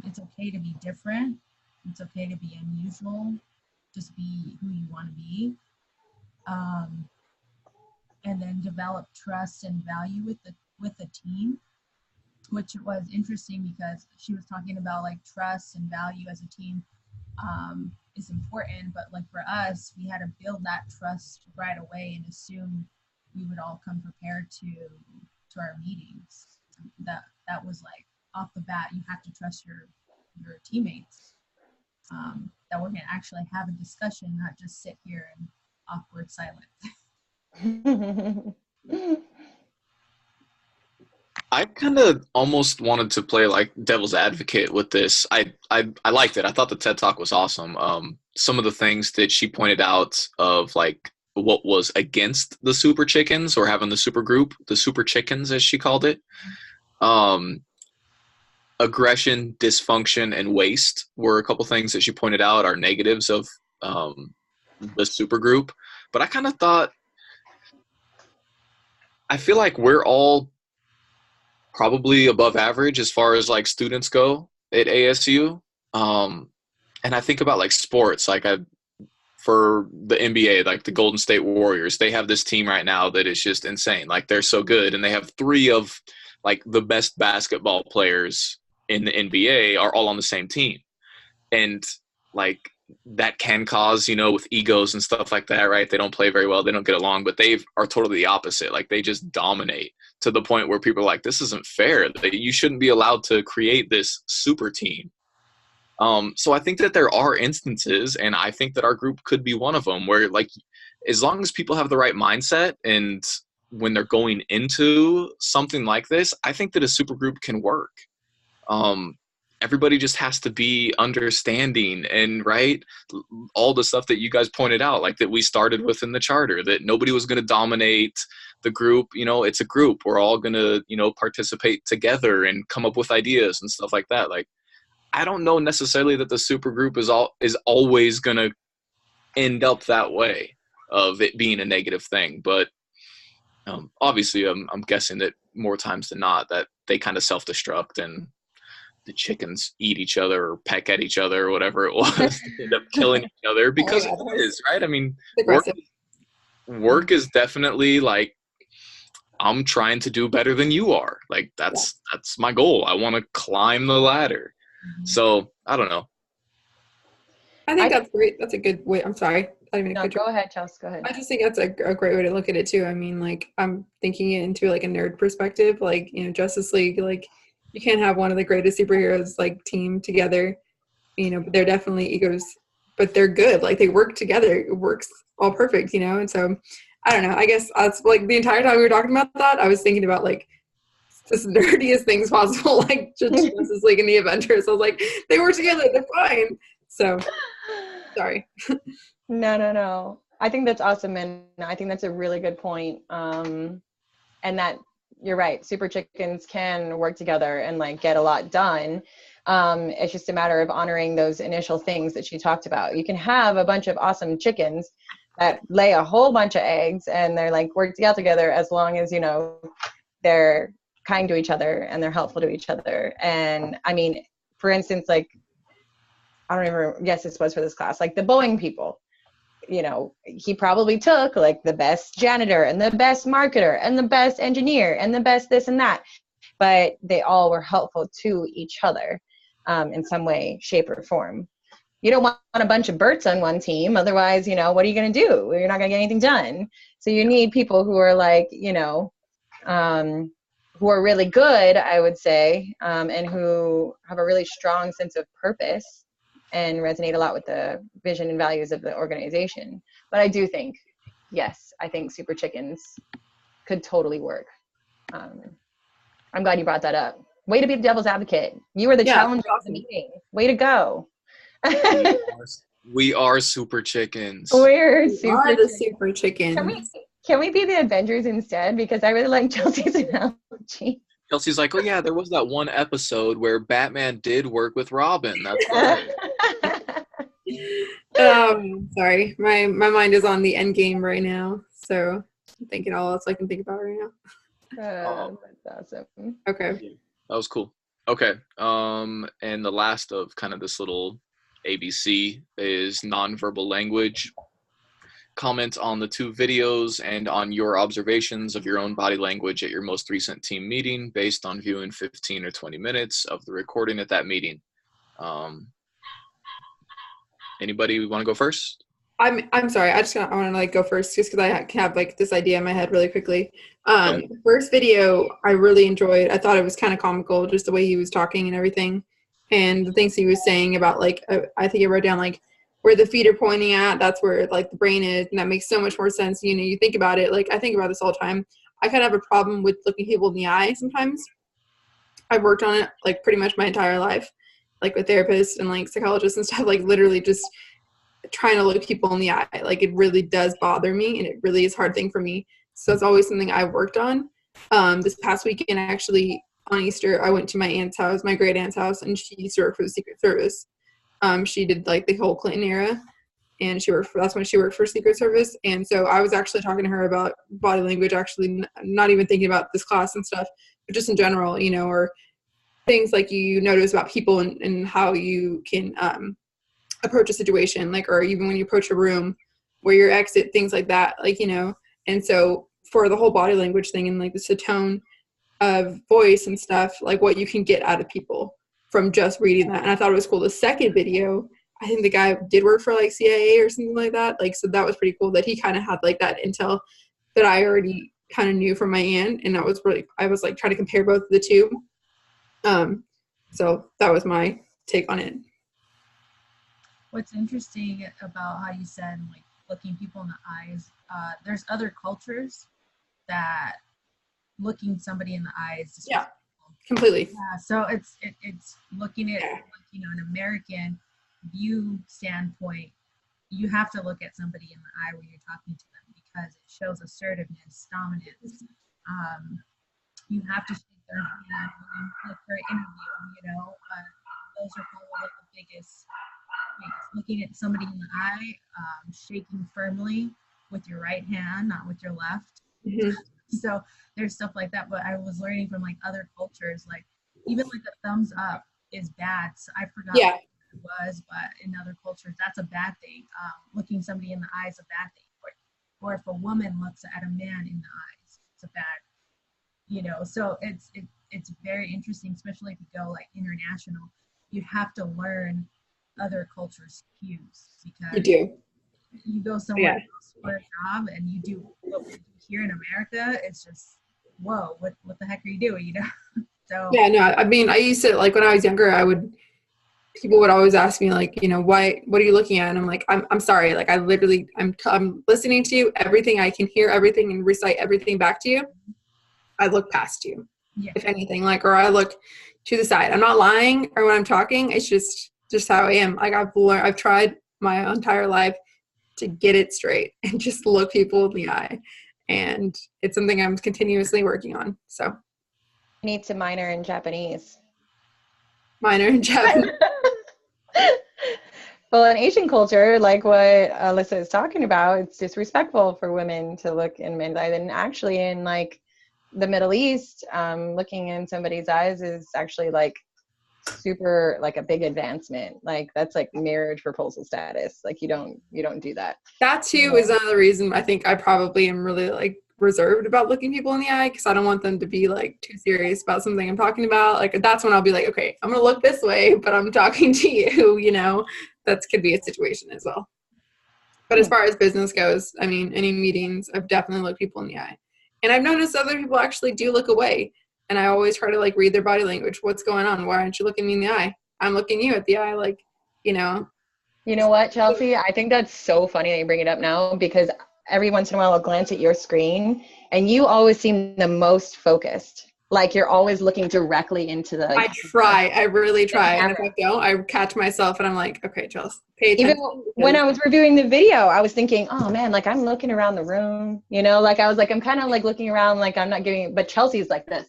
it's okay to be different. It's okay to be unusual. Just be who you want to be. And then develop trust and value with the team, which was interesting because she was talking about like trust and value as a team is important, but like for us, we had to build that trust right away and assume we would all come prepared to our meetings. That was like off the bat, you have to trust your teammates, that we're gonna actually have a discussion, not just sit here in awkward silence. I kind of almost wanted to play like devil's advocate with this. I liked it. I thought the TED Talk was awesome. Some of the things that she pointed out of like what was against the super chickens, or having the super group, the super chickens as she called it. Aggression, dysfunction, and waste were a couple things that she pointed out are negatives of the super group. But I kind of thought, I feel like we're all probably above average as far as like students go at ASU. And I think about like sports, like for the NBA, like the Golden State Warriors, they have this team right now that is just insane. Like they're so good, and they have 3 of like the best basketball players in the NBA are all on the same team. And like that can cause, with egos and stuff like that, right? They don't play very well, they don't get along, but they are totally the opposite. Like they just dominate to the point where people are like, this isn't fair. You shouldn't be allowed to create this super team. So I think that there are instances, and I think that our group could be one of them, where like as long as people have the right mindset and when they're going into something like this, I think that a super group can work. Everybody just has to be understanding and right all the stuff that you guys pointed out, like that we started with in the charter, that nobody was going to dominate the group. It's a group. We're all going to, participate together and come up with ideas and stuff like that. Like, I don't know necessarily that the super group is always going to end up that way of it being a negative thing. But obviously I'm guessing that more times than not that they kind of self-destruct and the chickens eat each other or peck at each other or whatever it was, end up killing each other because it is, right? I mean, work is definitely like, I'm trying to do better than you are. Like that's my goal. I want to climb the ladder. So I don't know. I think that's great. That's a good way. I'm sorry. No, go ahead, Chelsea. Go ahead. I just think that's a great way to look at it too. I mean, like I'm thinking it into like a nerd perspective, like, Justice League, like you can't have one of the greatest superheroes like team together, but they're definitely egos, but they're good. Like they work together. It works all perfect, and so I don't know. I guess that's like the entire time we were talking about that, I was thinking about like just the nerdiest things possible, like Justice League and the Avengers. I was like, they work together, they're fine. So sorry. No. I think that's awesome, and I think that's a really good point. And that you're right. Super chickens can work together and like get a lot done. It's just a matter of honoring those initial things that she talked about. You can have a bunch of awesome chickens that lay a whole bunch of eggs, and they're like work together as long as they're kind to each other and they're helpful to each other. And I mean, for instance, like I don't even yes, this was for this class, like the Boeing people. He probably took like the best janitor and the best marketer and the best engineer and the best this and that, but they all were helpful to each other in some way, shape, or form. You don't want a bunch of Berts on one team. Otherwise, what are you going to do? You're not going to get anything done. So you need people who are like, who are really good, I would say, and who have a really strong sense of purpose and resonate a lot with the vision and values of the organization. But I do think, yes, I think super chickens could totally work. I'm glad you brought that up. Way to be the devil's advocate. You were the challenger of the meeting. Way to go. We are super chickens. We're super chickens. Can we be the Avengers instead? Because I really like Chelsea's analogy. Chelsea's like, oh yeah, there was that one episode where Batman did work with Robin. That's right. Sorry, my mind is on the end game right now, so I'm thinking all else I can think about right now. That's awesome. Okay, that was cool. Okay, and the last of kind of this little ABC is nonverbal language. Comment on the 2 videos and on your observations of your own body language at your most recent team meeting based on viewing 15 or 20 minutes of the recording at that meeting. Anybody want to go first? I'm sorry. I want to like go first just because I have like this idea in my head really quickly. First video I really enjoyed. I thought it was kind of comical, just the way he was talking and everything, and the things he was saying about like I think I wrote down like where the feet are pointing at. That's where like the brain is, and that makes so much more sense. You think about it. Like I think about this all the time. I kind of have a problem with looking people in the eye sometimes. I've worked on it like pretty much my entire life, like with therapists and like psychologists and stuff, like literally just trying to look people in the eye. Like it really does bother me, and it really is a hard thing for me. So it's always something I've worked on. This past weekend, actually on Easter, I went to my aunt's house, my great aunt's house, and she used to work for the Secret Service. She did like the whole Clinton era, and that's when she worked for Secret Service. And so I was actually talking to her about body language, actually not even thinking about this class and stuff, but just in general, or things like you notice about people and how you can approach a situation, like, or even when you approach a room, where your exit, things like that, like, you know. And so for the whole body language thing and like the tone of voice and stuff, like what you can get out of people from just reading that. And I thought it was cool. The second video, I think the guy did work for like CIA or something like that. Like, so that was pretty cool that he kind of had like that intel that I already kind of knew from my aunt. And that was really, I was like trying to compare both of the two. So that was my take on it. What's interesting about how you said like looking people in the eyes, there's other cultures that looking somebody in the eyes is Yeah, completely. Yeah, so it's looking at like, you know, an American view standpoint, you have to look at somebody in the eye when you're talking to them because it shows assertiveness, dominance. You have to shake their hand when you look for an interview, you know. Those are probably the biggest things. Looking at somebody in the eye, shaking firmly with your right hand, not with your left. Mm-hmm. So there's stuff like that, but I was learning from like other cultures, like even like a thumbs up is bad. So I forgot what it was, but in other cultures, that's a bad thing. Looking somebody in the eye is a bad thing. Or if a woman looks at a man in the eyes, it's a bad, you know. So it's very interesting, especially if you go like international. You have to learn other cultures' cues because You do. you go somewhere else for a job and you do what we do here in America, it's just, whoa, what the heck are you doing, you know? So yeah, no, I mean, I used to, like, when I was younger, people would always ask me, like, you know, what are you looking at? And I'm like, I'm sorry, like, I literally, I'm listening to you, everything, I can hear everything and recite everything back to you. I look past you, if anything, like, or I look to the side. I'm not lying, or when I'm talking, it's just how I am. Like, I've tried my entire life to get it straight and just look people in the eye. And it's something I'm continuously working on. So You need to minor in Japanese. Minor in Japanese. Well, in Asian culture, like what Alyssa is talking about, it's disrespectful for women to look in men's eyes. And actually in like the Middle East, looking in somebody's eyes is actually like super, like a big advancement. Like that's like marriage proposal status. Like you don't do that. That too is another reason I think I probably am really like reserved about looking people in the eye, because I don't want them to be like too serious about something I'm talking about. Like that's when I'll be like, okay, I'm gonna look this way, but I'm talking to you, you know. That could be a situation as well. But as far as business goes, I mean, any meetings, I've definitely looked people in the eye. And I've noticed other people actually do look away. And I always try to like read their body language. What's going on? Why aren't you looking me in the eye? I'm looking you at the eye, like, you know. You know what, Chelsea? I think that's so funny that you bring it up now, because every once in a while I'll glance at your screen and you always seem the most focused. Like you're always looking directly into the I really try. And if I don't, I catch myself and I'm like, okay, Chelsea, pay attention. Even when I was reviewing the video, I was thinking, oh man, like I'm looking around the room, you know, like I was like, I'm kind of like looking around, like I'm not giving, but Chelsea's like this,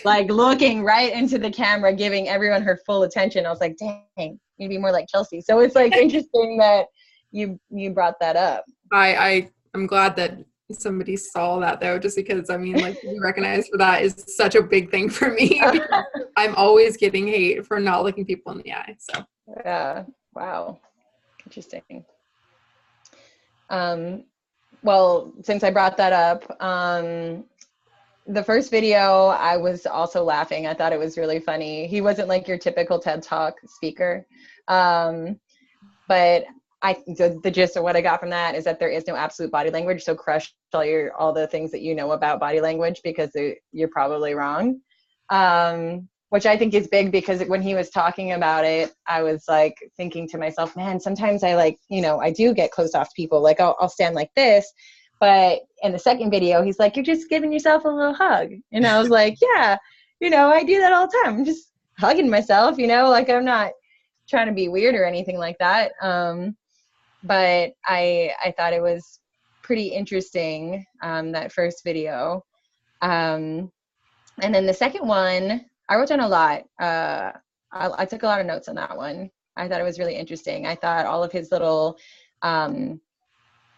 like looking right into the camera, giving everyone her full attention. I was like, dang, you'd be more like Chelsea. So it's like interesting that you brought that up. I'm glad that somebody saw that though, just because I mean, like, to be recognized for that is such a big thing for me. I'm always getting hate for not looking people in the eye. So yeah, wow, interesting. Well, since I brought that up, the first video I was also laughing. I thought it was really funny. He wasn't like your typical TED Talk speaker, but the gist of what I got from that is that there is no absolute body language. So crush all the things that you know about body language, because you're probably wrong. Which I think is big, because when he was talking about it, I was like thinking to myself, man, sometimes I like, you know, I do get closed off to people. Like I'll stand like this. But in the second video, he's like, you're just giving yourself a little hug. And I was like, yeah, you know, I do that all the time. I'm just hugging myself, you know, like I'm not trying to be weird or anything like that. But I thought it was pretty interesting, that first video. And then the second one, I wrote down a lot. I took a lot of notes on that one. I thought it was really interesting. I thought all of his little, I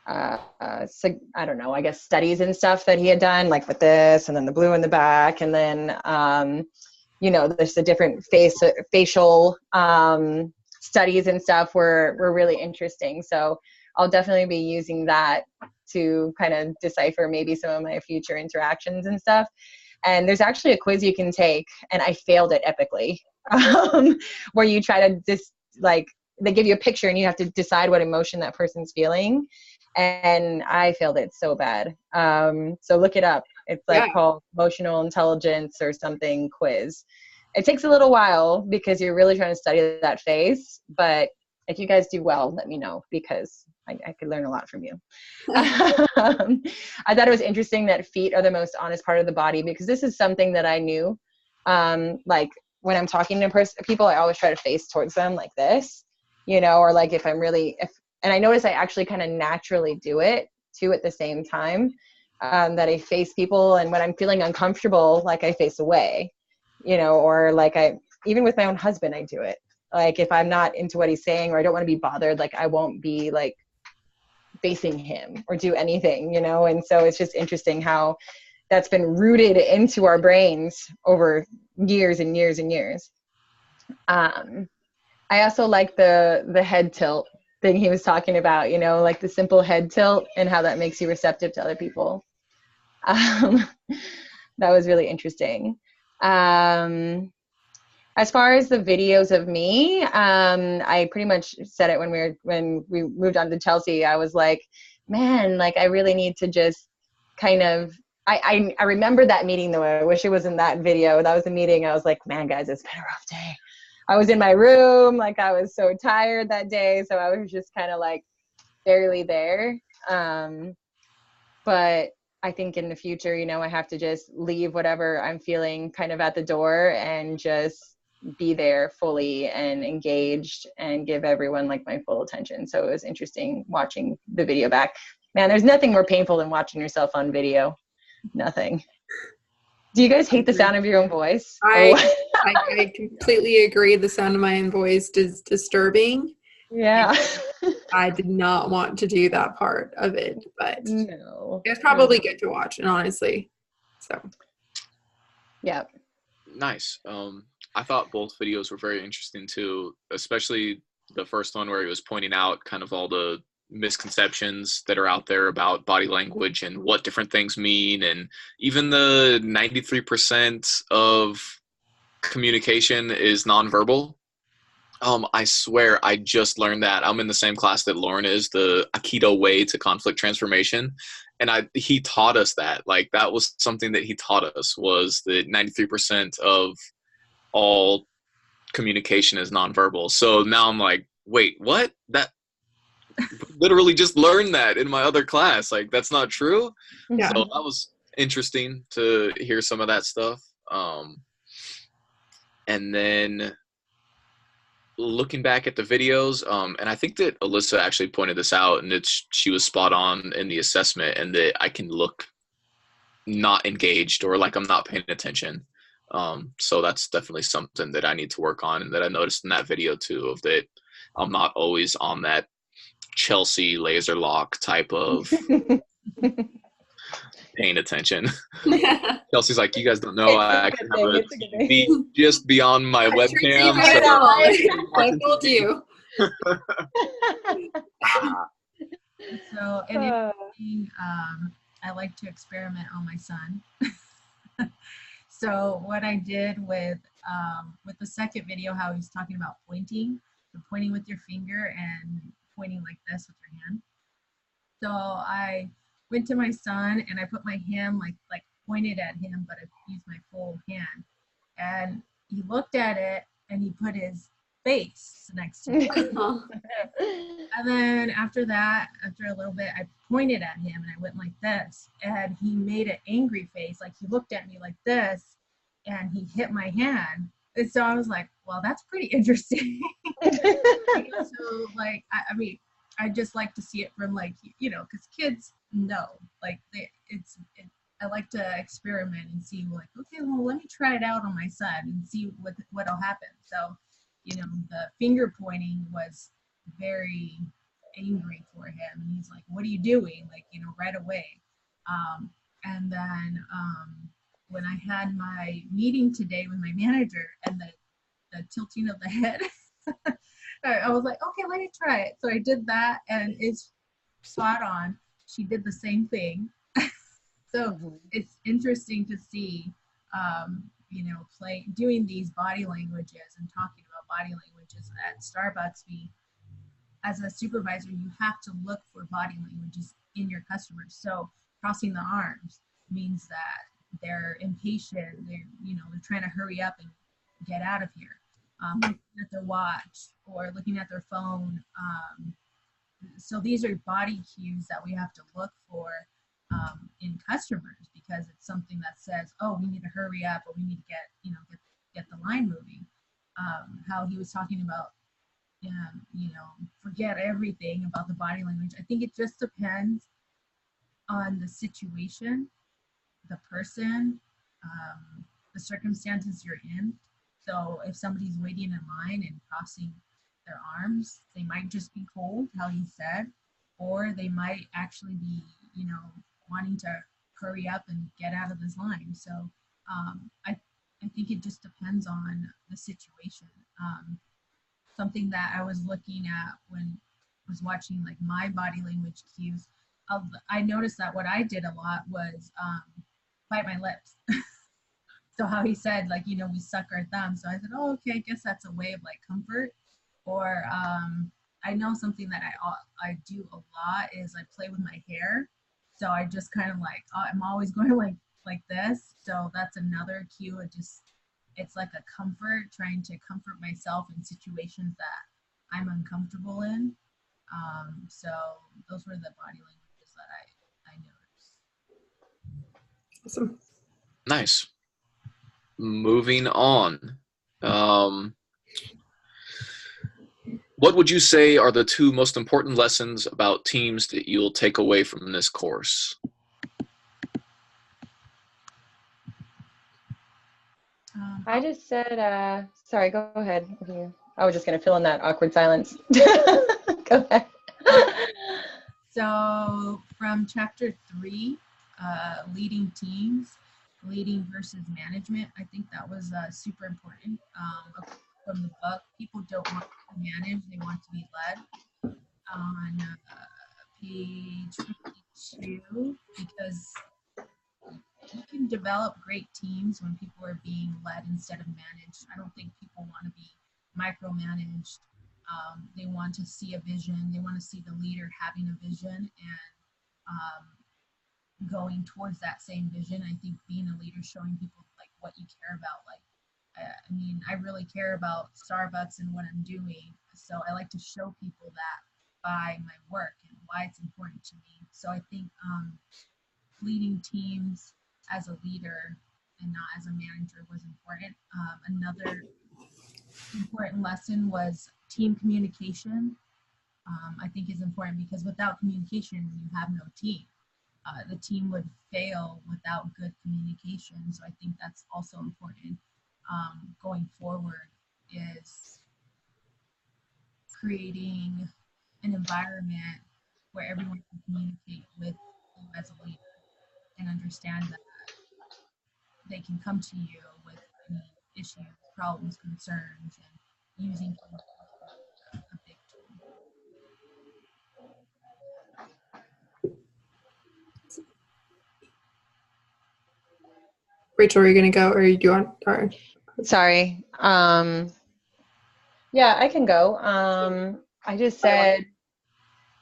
don't know, I guess studies and stuff that he had done, like with this and then the blue in the back. And then, you know, there's the different facial studies and stuff were really interesting. So I'll definitely be using that to kind of decipher maybe some of my future interactions and stuff. And there's actually a quiz you can take, and I failed it epically, where you try to just like, they give you a picture and you have to decide what emotion that person's feeling. And I failed it so bad. So look it up. It's like called emotional intelligence or something quiz. It takes a little while because you're really trying to study that face. But if you guys do well, let me know, because I could learn a lot from you. I thought it was interesting that feet are the most honest part of the body, because this is something that I knew. Like when I'm talking to people, I always try to face towards them like this, you know, or like if I'm really, and I notice I actually kind of naturally do it too at the same time, that I face people. And when I'm feeling uncomfortable, like I face away, you know, or like even with my own husband, I do it. Like if I'm not into what he's saying, or I don't want to be bothered, like I won't be like facing him or do anything, you know? And so it's just interesting how that's been rooted into our brains over years and years and years. I also like the head tilt thing he was talking about, you know, like the simple head tilt and how that makes you receptive to other people. That was really interesting. As far as the videos of me, I pretty much said it when we moved on to Chelsea. I was like, man, like I really need to just kind of, I remember that meeting though. I wish it was in that video. That was the meeting. I was like, man, guys, it's been a rough day. I was in my room, like I was so tired that day. So I was just kind of like barely there. But I think in the future, you know, I have to just leave whatever I'm feeling kind of at the door and just be there fully and engaged and give everyone like my full attention. So it was interesting watching the video back. Man, there's nothing more painful than watching yourself on video. Nothing. Do you guys hate the sound of your own voice? I completely agree. The sound of my own voice is disturbing. Yeah. I did not want to do that part of it, but no, it was probably good to watch, and honestly, so. Yeah. Nice. I thought both videos were very interesting too, especially the first one where he was pointing out kind of all the misconceptions that are out there about body language and what different things mean, and even the 93% of communication is nonverbal. I swear I just learned that. I'm in the same class that Lauren is, the Aikido way to conflict transformation. And he taught us that. Like that was something that he taught us, was that 93% of all communication is nonverbal. So now I'm like, wait, what? That literally just learned that in my other class. Like that's not true. Yeah. So that was interesting to hear some of that stuff. And then looking back at the videos, and I think that Alyssa actually pointed this out, and she was spot on in the assessment, and that I can look not engaged or like I'm not paying attention. So that's definitely something that I need to work on, and that I noticed in that video too, of that I'm not always on that Chelsea laser lock type of paying attention. Chelsea's like, you guys don't know, I can have a TV just beyond my webcam. I told you. So, and anything, I like to experiment on my son. So what I did with the second video, how he's talking about pointing, so pointing with your finger and pointing like this with your hand. So I went to my son and I put my hand like pointed at him, but I used my full hand. And he looked at it and he put his face next to it. And then after that, after a little bit, I pointed at him and I went like this. And he made an angry face, like he looked at me like this and he hit my hand. And so I was like, well, that's pretty interesting. So like, I mean, I just like to see it from like, you know, because kids know, like I like to experiment and see like, okay, well, let me try it out on my son and see what'll happen. So, you know, the finger pointing was very angry for him. And he's like, what are you doing? Like, you know, right away. And then when I had my meeting today with my manager and the tilting of the head, I was like, okay, let me try it. So I did that, and it's spot on. She did the same thing. So it's interesting to see, doing these body languages and talking about body languages at Starbucks. As a supervisor, you have to look for body languages in your customers. So crossing the arms means that they're impatient. They're trying to hurry up and get out of here. Looking at their watch or looking at their phone. So these are body cues that we have to look for in customers, because it's something that says, oh, we need to hurry up, or we need to get the line moving. How he was talking about, forget everything about the body language. I think it just depends on the situation, the person, the circumstances you're in. So if somebody's waiting in line and crossing their arms, they might just be cold, how he said, or they might actually be, wanting to hurry up and get out of this line. So I think it just depends on the situation. Something that I was looking at when I was watching like my body language cues, I noticed that what I did a lot was bite my lips. So how he said, like, we suck our thumbs. So I said, oh, okay, I guess that's a way of like comfort. Or I know something that I do a lot is I play with my hair. So I just kind of like, I'm always going like this. So that's another cue. It's like a comfort, trying to comfort myself in situations that I'm uncomfortable in. So those were the body languages that I noticed. Awesome. Nice. Moving on. What would you say are the two most important lessons about teams that you'll take away from this course? I just said, sorry, go ahead. I was just going to fill in that awkward silence. Go ahead. So from chapter 3, leading teams, leading versus management, I think that was super important. From the book, people don't want to manage, they want to be led. On page 52, because you can develop great teams when people are being led instead of managed. I don't think people want to be micromanaged. They want to see a vision. They want to see the leader having a vision and going towards that same vision. I think being a leader, showing people like what you care about. Like, I really care about Starbucks and what I'm doing. So I like to show people that by my work and why it's important to me. So I think leading teams as a leader and not as a manager was important. Another important lesson was team communication. I think is important, because without communication, you have no team. The team would fail without good communication. So I think that's also important going forward, is creating an environment where everyone can communicate with you as a leader and understand that they can come to you with any issues, problems, concerns, and using communication a big tool. Rachel, are you going to go, or do you want? Or? Sorry. Yeah, I can go. I just said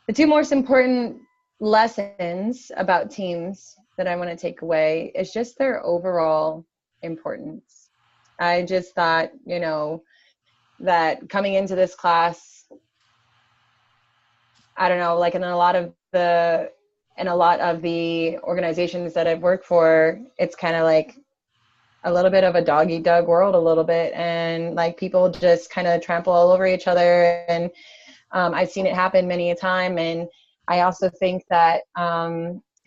the two most important lessons about teams that I want to take away is just their overall importance. I just thought, that coming into this class, I don't know, like in a lot of the organizations that I've worked for, it's kind of like a little bit of a dog eat dog world a little bit, and like people just kind of trample all over each other, and I've seen it happen many a time. And I also think that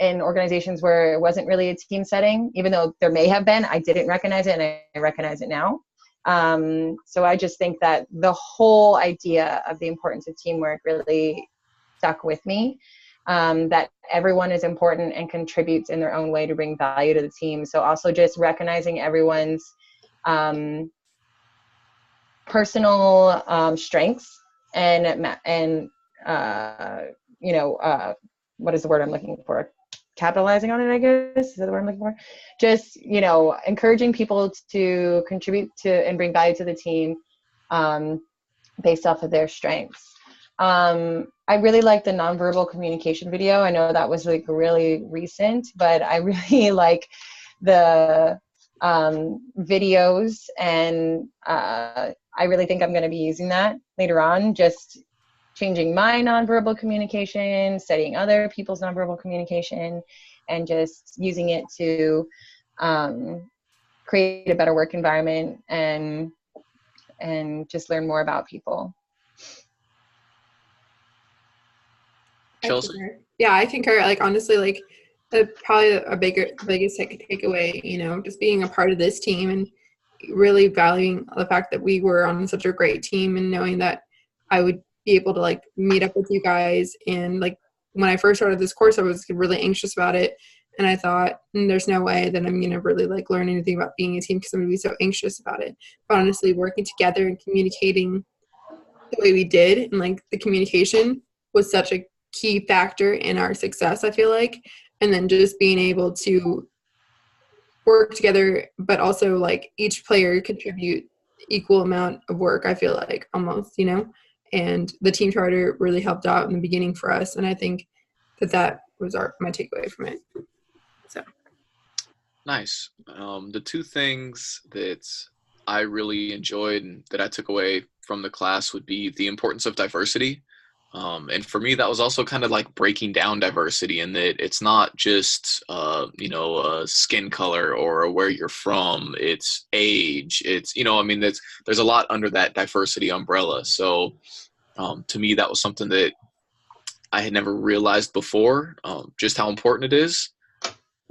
in organizations where it wasn't really a team setting, even though there may have been, I didn't recognize it, and I recognize it now. So I just think that the whole idea of the importance of teamwork really stuck with me. That everyone is important and contributes in their own way to bring value to the team. So also just recognizing everyone's personal strengths and what is the word I'm looking for? Capitalizing on it, I guess. Is that the word I'm looking for? Just, encouraging people to contribute to and bring value to the team based off of their strengths. I really like the nonverbal communication video. I know that was like really recent, but I really like the videos, and I really think I'm going to be using that later on, just changing my nonverbal communication, studying other people's nonverbal communication, and just using it to create a better work environment and just learn more about people. Chelsea? I concur. Like, honestly, like, probably a biggest takeaway, just being a part of this team and really valuing the fact that we were on such a great team, and knowing that I would be able to like meet up with you guys. And like, when I first started this course, I was really anxious about it, and I thought, there's no way that I'm gonna really like learn anything about being a team because I'm gonna be so anxious about it. But honestly, working together and communicating the way we did, and like the communication was such a key factor in our success, I feel like. And then just being able to work together, but also like each player contribute equal amount of work, I feel like, almost, and the team charter really helped out in the beginning for us. And I think that was my takeaway from it. So nice. The two things that I really enjoyed and that I took away from the class would be the importance of diversity. And for me, that was also kind of like breaking down diversity, in that it's not just, skin color or where you're from, it's age, it's, there's a lot under that diversity umbrella. So to me, that was something that I had never realized before, just how important it is.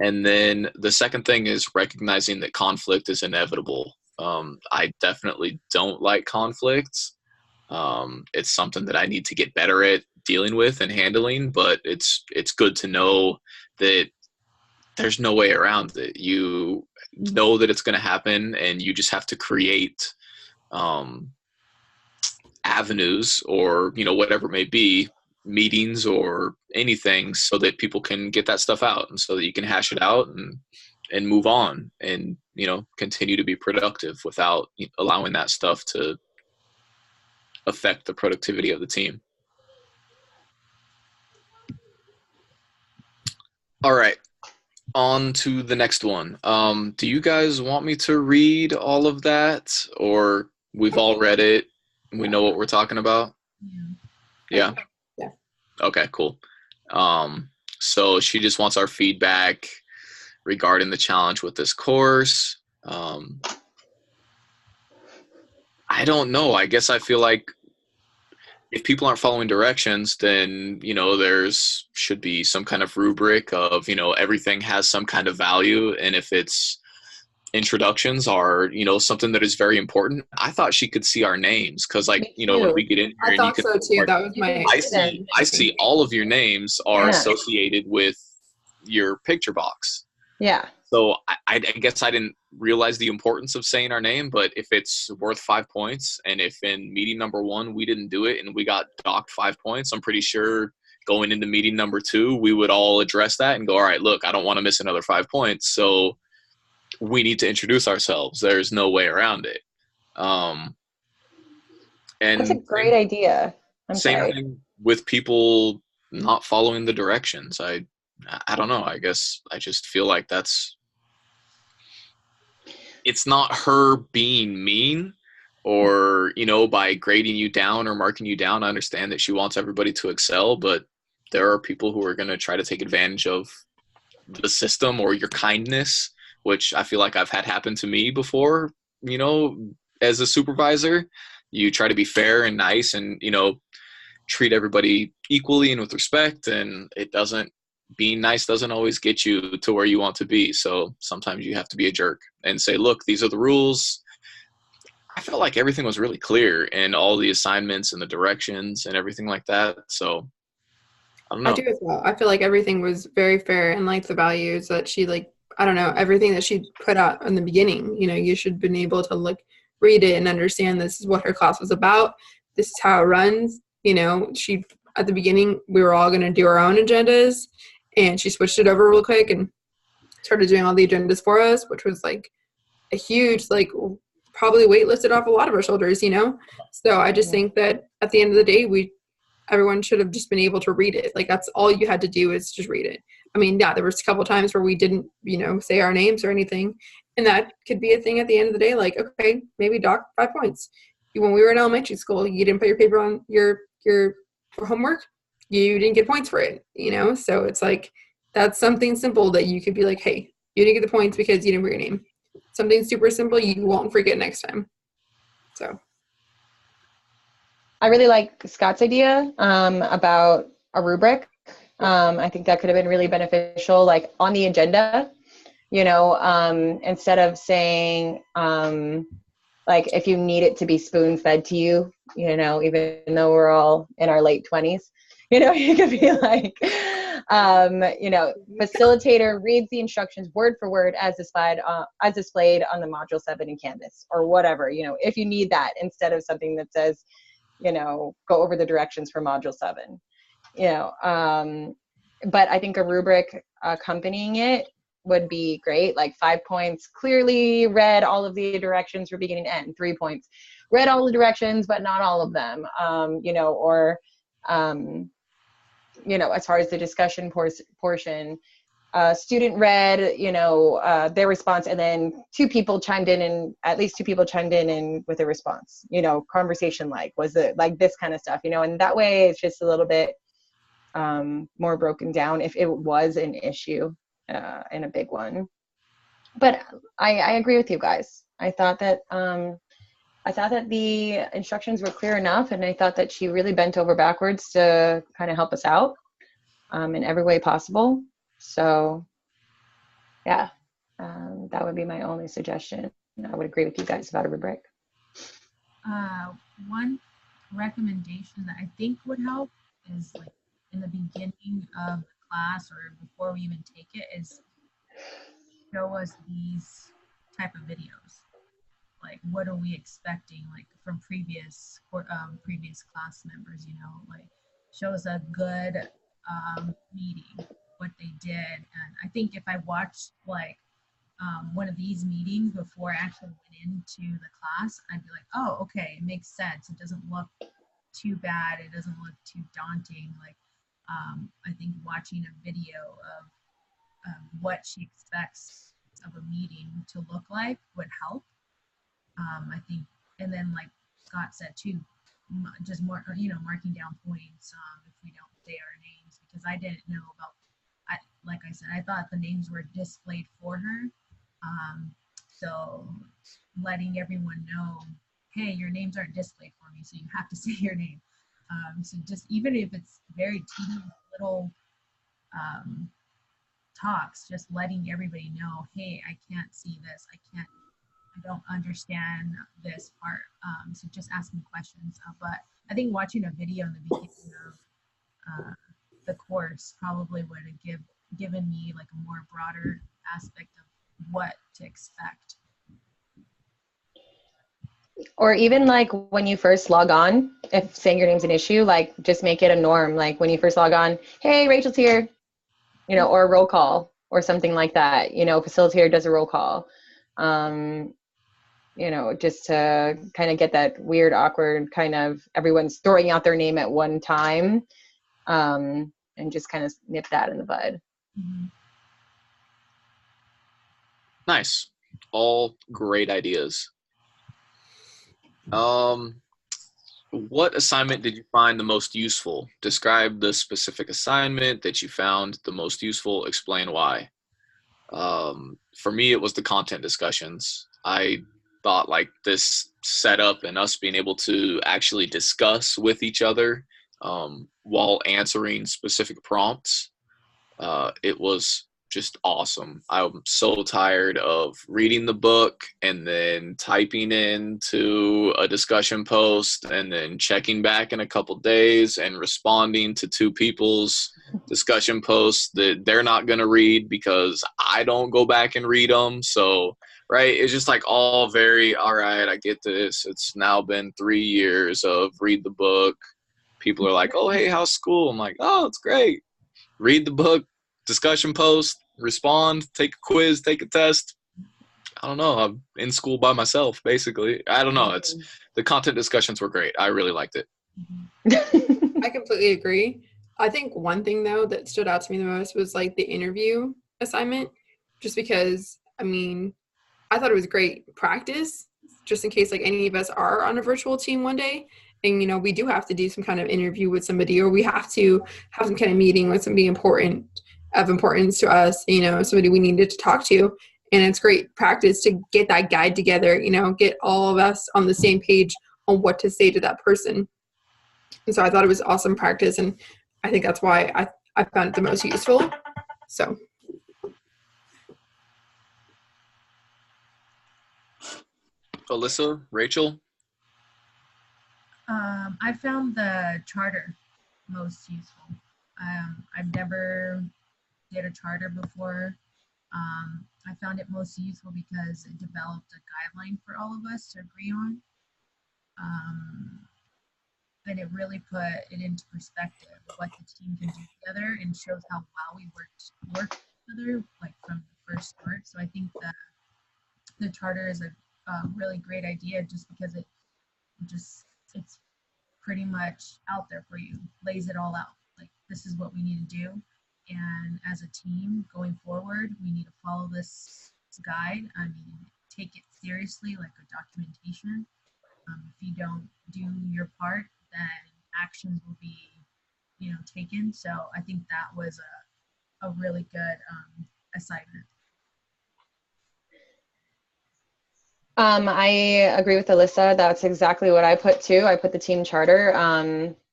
And then the second thing is recognizing that conflict is inevitable. I definitely don't like conflicts. It's something that I need to get better at dealing with and handling, but it's good to know that there's no way around it. You know that it's going to happen, and you just have to create avenues, or whatever it may be, meetings or anything, so that people can get that stuff out, and so that you can hash it out and move on, and continue to be productive without allowing that stuff to affect the productivity of the team. All right, on to the next one. Do you guys want me to read all of that, or we've all read it, we know what we're talking about? Yeah. Okay, cool. So she just wants our feedback regarding the challenge with this course. I don't know. I guess I feel like if people aren't following directions, then, there's should be some kind of rubric of, everything has some kind of value. And if it's introductions are, something that is very important. I thought she could see our names, because when we get in here, I thought so too. That was my. I see all of your names are associated with your picture box. Yeah. So I guess I didn't realize the importance of saying our name, but if it's worth 5 points, and if in meeting number 1 we didn't do it and we got docked 5 points, I'm pretty sure going into meeting number 2 we would all address that and go, all right, look, I don't want to miss another 5 points, so we need to introduce ourselves. There's no way around it. And that's a great idea. Same thing with people not following the directions. I don't know. I guess I just feel like it's not her being mean or, by grading you down or marking you down. I understand that she wants everybody to excel, but there are people who are going to try to take advantage of the system or your kindness, which I feel like I've had happen to me before, as a supervisor. You try to be fair and nice and, treat everybody equally and with respect, and being nice doesn't always get you to where you want to be. So sometimes you have to be a jerk and say, look, these are the rules. I felt like everything was really clear in all the assignments and the directions and everything like that. So I don't know. I do as well. I feel like everything was very fair, and like the values that she everything that she put out in the beginning, you should have been able to read it and understand this is what her class was about. this is how it runs. You know, at the beginning, we were all going to do our own agendas, and she switched it over real quick and started doing all the agendas for us, which was like a huge, like, probably weight lifted off a lot of our shoulders, you know? So I just think that at the end of the day, everyone should have just been able to read it. Like, that's all you had to do is just read it. I mean, yeah, there was a couple of times where we didn't, you know, say our names or anything. And that could be a thing at the end of the day. Like, okay, maybe dock 5 points. When we were in elementary school, you didn't put your paper on your homework, you didn't get points for it, you know? So it's like, that's something simple that you could be like, hey, you didn't get the points because you didn't put your name. Something super simple you won't forget next time. So I really like Scott's idea about a rubric. I think that could have been really beneficial, like on the agenda, you know, instead of saying, like, if you need it to be spoon fed to you, you know, even though we're all in our late 20s, you know, you could be like, you know, facilitator reads the instructions word for word as displayed on the module 7 in Canvas, or whatever, you know, if you need that, instead of something that says, you know, go over the directions for module 7, you know, but I think a rubric accompanying it would be great. Like 5 points, clearly read all of the directions from beginning to end. 3 points, read all the directions, but not all of them, you know, or, you know, as far as the discussion portion, student read, you know, their response, and then at least 2 people chimed in and with a response, you know, conversation, like, was it like this kind of stuff, you know, and that way it's just a little bit more broken down if it was an issue and a big one. But I agree with you guys. I thought that the instructions were clear enough, and I thought that she really bent over backwards to kind of help us out in every way possible. So yeah, that would be my only suggestion. I would agree with you guys about a rubric. One recommendation that I think would help is, like, in the beginning of the class or before we even take it, is show us these type of videos. Like, what are we expecting, like, from previous class members, you know, like, show us a good meeting, what they did. And I think if I watched, like, one of these meetings before I actually went into the class, I'd be like, oh, okay, it makes sense. It doesn't look too bad. It doesn't look too daunting. Like, I think watching a video of what she expects of a meeting to look like would help. I think, and then, like Scott said too, just more, you know, marking down points if we don't say our names, because I didn't know about, like I said, I thought the names were displayed for her. So letting everyone know, hey, your names aren't displayed for me, so you have to say your name. So just, even if it's very tedious little talks, just letting everybody know, hey, I can't see this, I don't understand this part. So just asking questions. But I think watching a video in the beginning of the course probably would have given me, like, a more broader aspect of what to expect. Or even, like, when you first log on, if saying your name's an issue, like, just make it a norm. Like, when you first log on, hey, Rachel's here, you know, or a roll call or something like that. You know, facilitator does a roll call. You know, just to kind of get that weird, awkward kind of everyone's throwing out their name at one time, and just kind of nip that in the bud. Mm-hmm. Nice. All great ideas. What assignment did you find the most useful? Describe the specific assignment that you found the most useful. Explain why. For me, it was the content discussions. I thought, like, this setup and us being able to actually discuss with each other while answering specific prompts, it was just awesome. I'm so tired of reading the book and then typing into a discussion post and then checking back in a couple days and responding to 2 people's discussion posts that they're not going to read because I don't go back and read them. So right? It's just like all very, all right, I get this. It's now been 3 years of read the book. People are like, oh, hey, how's school? I'm like, oh, it's great. Read the book, discussion post, respond, take a quiz, take a test. I don't know. I'm in school by myself, basically. I don't know. It's the content discussions were great. I really liked it. I completely agree. I think one thing, though, that stood out to me the most was, like, the interview assignment, just because, I mean, I thought it was great practice, just in case, like, any of us are on a virtual team one day, and, you know, we do have to do some kind of interview with somebody, or we have to have some kind of meeting with somebody of importance to us, you know, somebody we needed to talk to, and it's great practice to get that guide together, you know, get all of us on the same page on what to say to that person. And so I thought it was awesome practice, and I think that's why I found it the most useful. So. Alyssa, Rachel? I found the charter most useful. I've never did a charter before. I found it most useful because it developed a guideline for all of us to agree on. And it really put it into perspective what the team can do together, and shows how well we work together, like from the first start. So I think that the charter is a really great idea, just because it's pretty much out there for you, lays it all out. Like, this is what we need to do, and as a team going forward, we need to follow this guide. I mean, take it seriously, like a documentation. If you don't do your part, then actions will be, you know, taken. So I think that was a really good assignment. I agree with Alyssa. That's exactly what I put too. I put the team charter.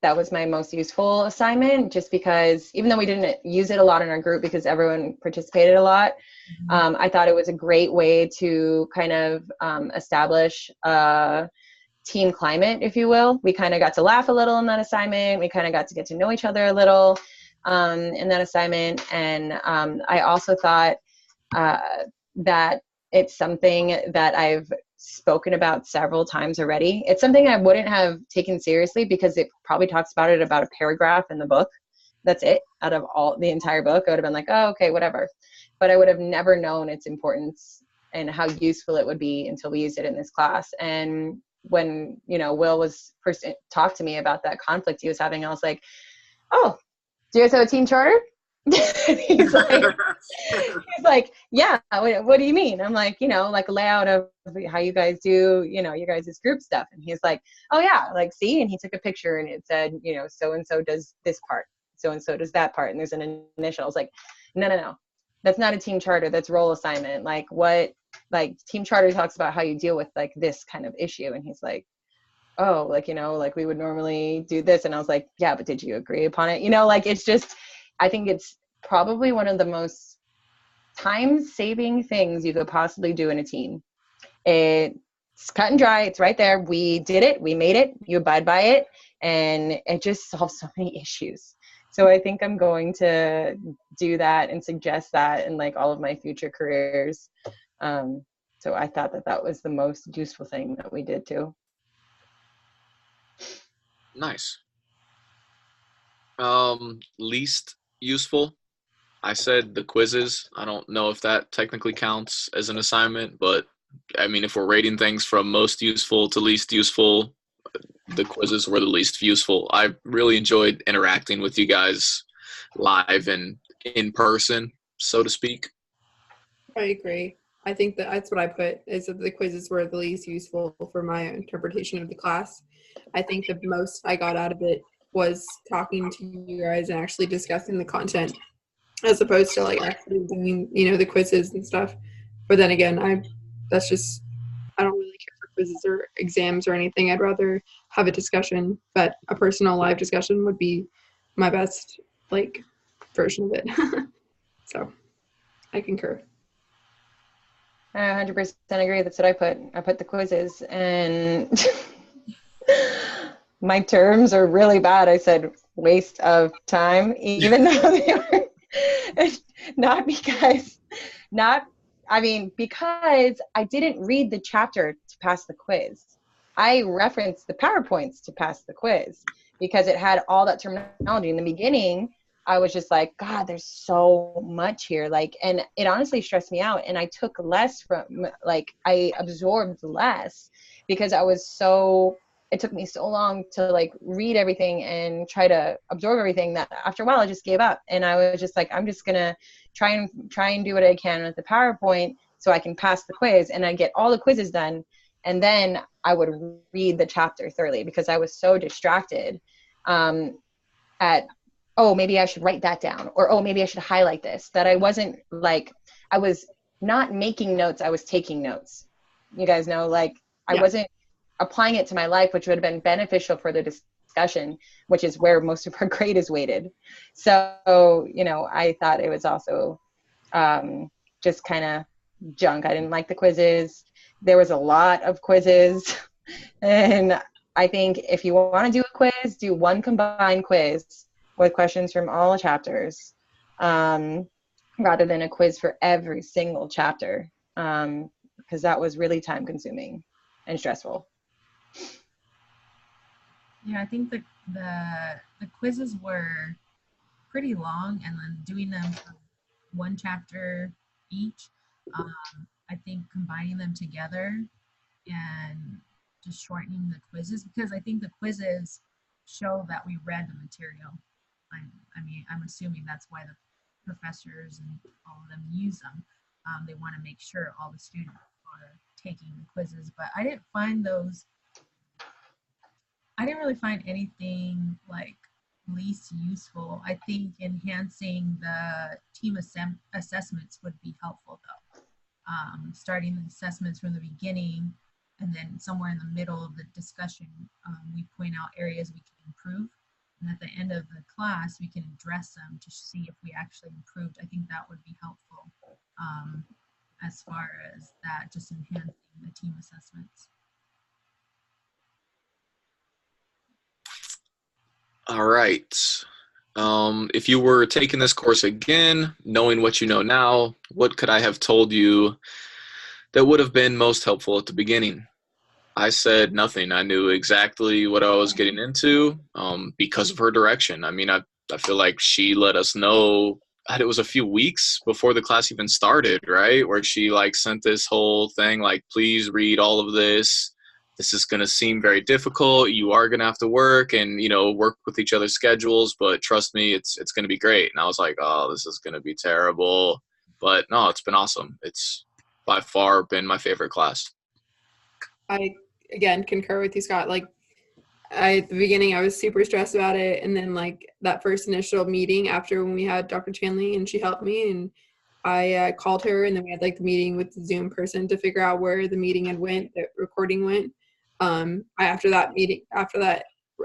That was my most useful assignment, just because even though we didn't use it a lot in our group because everyone participated a lot, I thought it was a great way to kind of establish a team climate, if you will. We kind of got to laugh a little in that assignment. We kind of got to get to know each other a little in that assignment. And I also thought that it's something that I've spoken about several times already. It's something I wouldn't have taken seriously because it probably talks about it about a paragraph in the book. That's it. Out of the entire book, I would have been like, oh, okay, whatever. But I would have never known its importance and how useful it would be until we used it in this class. And when, you know, Will was first talked to me about that conflict he was having, I was like, oh, do you guys have a team charter? he's like, yeah, what do you mean? I'm like, you know, like a layout of how you guys do, you know, your guys' group stuff. And he's like, oh yeah, like, see? And he took a picture and it said, you know, so-and-so does this part, so-and-so does that part. And there's an initial. I was like, no. That's not a team charter. That's role assignment. Like, what, like, team charter talks about how you deal with like this kind of issue. And he's like, oh, like, you know, like we would normally do this. And I was like, yeah, but did you agree upon it? You know, like, it's just, I think it's probably one of the most time-saving things you could possibly do in a team. It's cut and dry. It's right there. We did it. We made it. You abide by it. And it just solves so many issues. So I think I'm going to do that and suggest that in like all of my future careers. So I thought that was the most useful thing that we did too. Nice. Least useful, I said the quizzes. I don't know if that technically counts as an assignment, but I mean, if we're rating things from most useful to least useful, the quizzes were the least useful. I really enjoyed interacting with you guys live and in person, so to speak. I agree. I think that's what I put, is that the quizzes were the least useful for my interpretation of the class. I think the most I got out of it was talking to you guys and actually discussing the content, as opposed to like actually doing, you know, the quizzes and stuff. But then again, I don't really care for quizzes or exams or anything. I'd rather have a discussion, but a personal live discussion would be my best like version of it. So I concur. I 100% agree. That's what I put. I put the quizzes, and my terms are really bad. I said waste of time, even though they were not I mean, because I didn't read the chapter to pass the quiz. I referenced the PowerPoints to pass the quiz because it had all that terminology. In the beginning, I was just like, God, there's so much here. Like, and it honestly stressed me out. And I took less from, like, I absorbed less because it took me so long to like read everything and try to absorb everything that after a while I just gave up. And I was just like, I'm just going to try and do what I can with the PowerPoint so I can pass the quiz, and I get all the quizzes done. And then I would read the chapter thoroughly because I was so distracted at, oh, maybe I should write that down, or, oh, maybe I should highlight this, that I wasn't like, I was not making notes, I was taking notes. You guys know, like, I wasn't applying it to my life, which would have been beneficial for the discussion, which is where most of our grade is weighted. So, you know, I thought it was also just kind of junk. I didn't like the quizzes. There was a lot of quizzes. And I think if you want to do a quiz, do one combined quiz with questions from all chapters, rather than a quiz for every single chapter, because that was really time consuming and stressful. Yeah, I think the quizzes were pretty long, and then doing them for one chapter each, I think combining them together and just shortening the quizzes, because I think the quizzes show that we read the material. I'm assuming that's why the professors and all of them use them. They want to make sure all the students are taking the quizzes, but I didn't really find anything like least useful. I think enhancing the team assessments would be helpful though. Starting the assessments from the beginning, and then somewhere in the middle of the discussion, we point out areas we can improve. And at the end of the class, we can address them to see if we actually improved. I think that would be helpful as far as that, just enhancing the team assessments. All right. If you were taking this course again, knowing what you know now, what could I have told you that would have been most helpful at the beginning? I said nothing. I knew exactly what I was getting into because of her direction. I mean, I feel like she let us know. It was a few weeks before the class even started, right? Where she like sent this whole thing like, please read all of this. This is going to seem very difficult. You are going to have to work and, you know, work with each other's schedules, but trust me, it's going to be great. And I was like, oh, this is going to be terrible. But no, it's been awesome. It's by far been my favorite class. I, again, concur with you, Scott. Like, at the beginning, I was super stressed about it. And then, like, that first initial meeting after when we had Dr. Chanley and she helped me, and I called her, and then we had, like, the meeting with the Zoom person to figure out where the meeting had went, the recording went. After that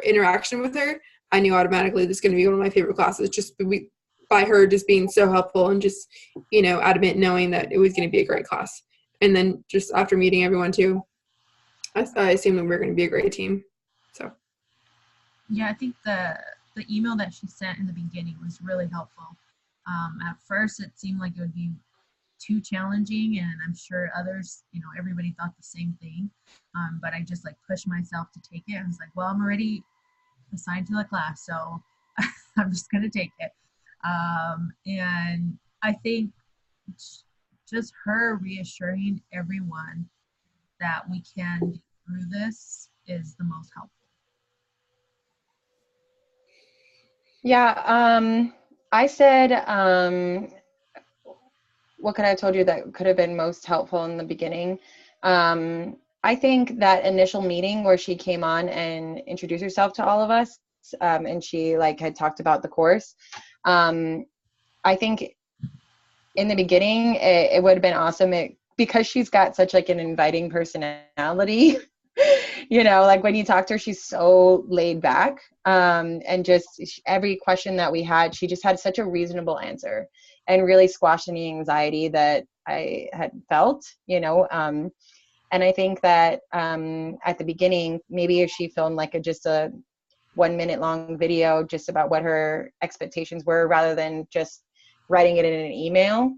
interaction with her, I knew automatically this is going to be one of my favorite classes, just by her just being so helpful and just, you know, adamant knowing that it was going to be a great class. And then just after meeting everyone too, I assumed that we were going to be a great team. So. Yeah, I think the email that she sent in the beginning was really helpful. At first, it seemed like it would be too challenging, and I'm sure others, you know, everybody thought the same thing. But I just like pushed myself to take it. I was like, well, I'm already assigned to the class, so I'm just going to take it. And I think just her reassuring everyone that we can get through this is the most helpful. Yeah, I said, what could I have told you that could have been most helpful in the beginning? I think that initial meeting where she came on and introduced herself to all of us, and she like had talked about the course. I think in the beginning it would have been awesome because she's got such like an inviting personality. You know, like when you talk to her, she's so laid back, and just every question that we had, she just had such a reasonable answer and really squashed any anxiety that I had felt, you know. And I think that at the beginning, maybe if she filmed like just a 1 minute long video just about what her expectations were rather than just writing it in an email,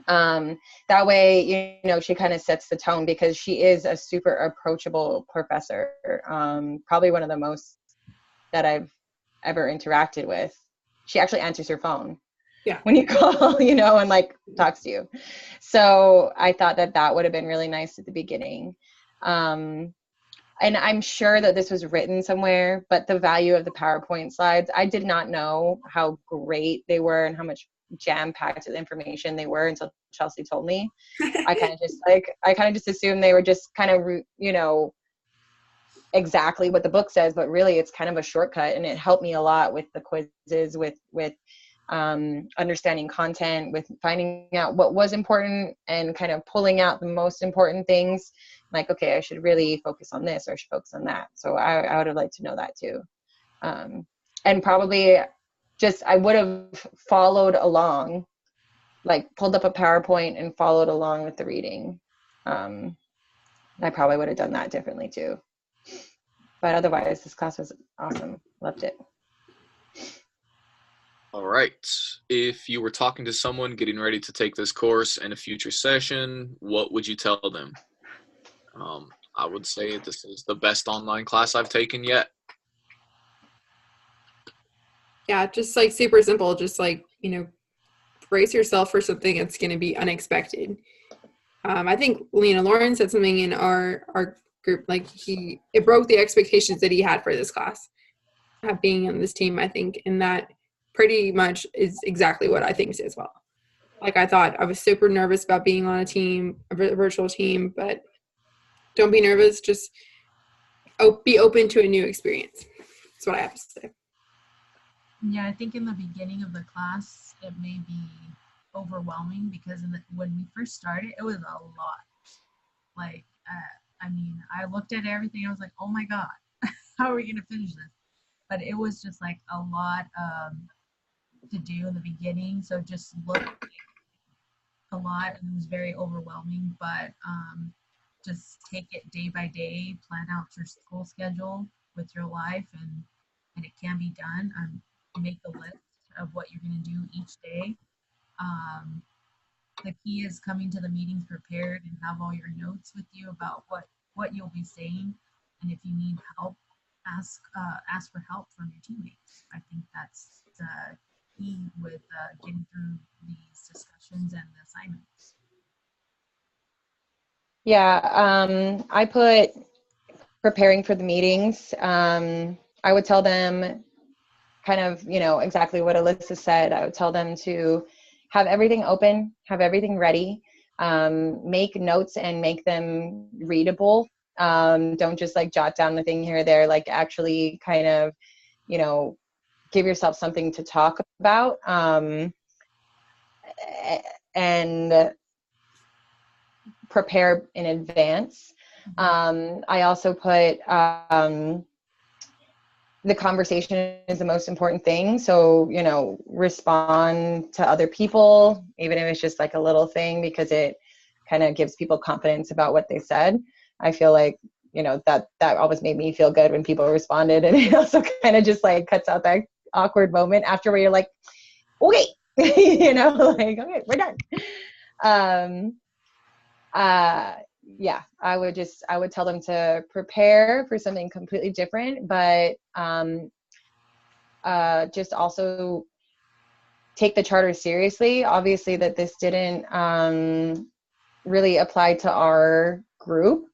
That way, you know, she kind of sets the tone because she is a super approachable professor. Probably one of the most that I've ever interacted with. She actually answers her phone when you call, you know, and like talks to you. So I thought that that would have been really nice at the beginning. And I'm sure that this was written somewhere, but the value of the PowerPoint slides, I did not know how great they were and how much jam-packed with information they were until Chelsea told me. I kind of just assumed they were just kind of, you know, exactly what the book says, but really it's kind of a shortcut, and it helped me a lot with the quizzes, with understanding content, with finding out what was important and kind of pulling out the most important things. Like, okay, I should really focus on this or I should focus on that. So I would have liked to know that too. And probably just, I would have followed along, like pulled up a PowerPoint and followed along with the reading. I probably would have done that differently too. But otherwise, this class was awesome. Loved it. All right. If you were talking to someone getting ready to take this course in a future session, what would you tell them? I would say this is the best online class I've taken yet. Yeah, just like super simple. Just like, you know, brace yourself for something that's going to be unexpected. I think, you know, Lauren said something in our group, like it broke the expectations that he had for this class, being on this team, I think, and that pretty much is exactly what I think as well. Like, I thought I was super nervous about being on a team, a virtual team, but don't be nervous. Just be open to a new experience. That's what I have to say. Yeah, I think in the beginning of the class, it may be overwhelming because when we first started, it was a lot. Like, I mean, I looked at everything. I was like, oh my God, how are we going to finish this? But it was just like a lot to do in the beginning. So just look a lot, and it was very overwhelming. But just take it day by day, plan out your school schedule with your life, and it can be done. Make a list of what you're going to do each day. The key is coming to the meetings prepared and have all your notes with you about what you'll be saying. And if you need help, ask for help from your teammates. I think that's the key with getting through these discussions and the assignments. Yeah, I put preparing for the meetings. I would tell them kind of, you know, exactly what Alyssa said. I would tell them to have everything open, have everything ready, make notes and make them readable. Don't just like jot down the thing here or there, like actually kind of, you know, give yourself something to talk about. And prepare in advance. I also put the conversation is the most important thing. So, you know, respond to other people, even if it's just like a little thing, because it kind of gives people confidence about what they said. I feel like, you know, that always made me feel good when people responded, and it also kind of just like cuts out that awkward moment after where you're like, okay, you know, like, okay, we're done. Yeah, I would tell them to prepare for something completely different, but just also take the charter seriously. Obviously that this didn't really apply to our group.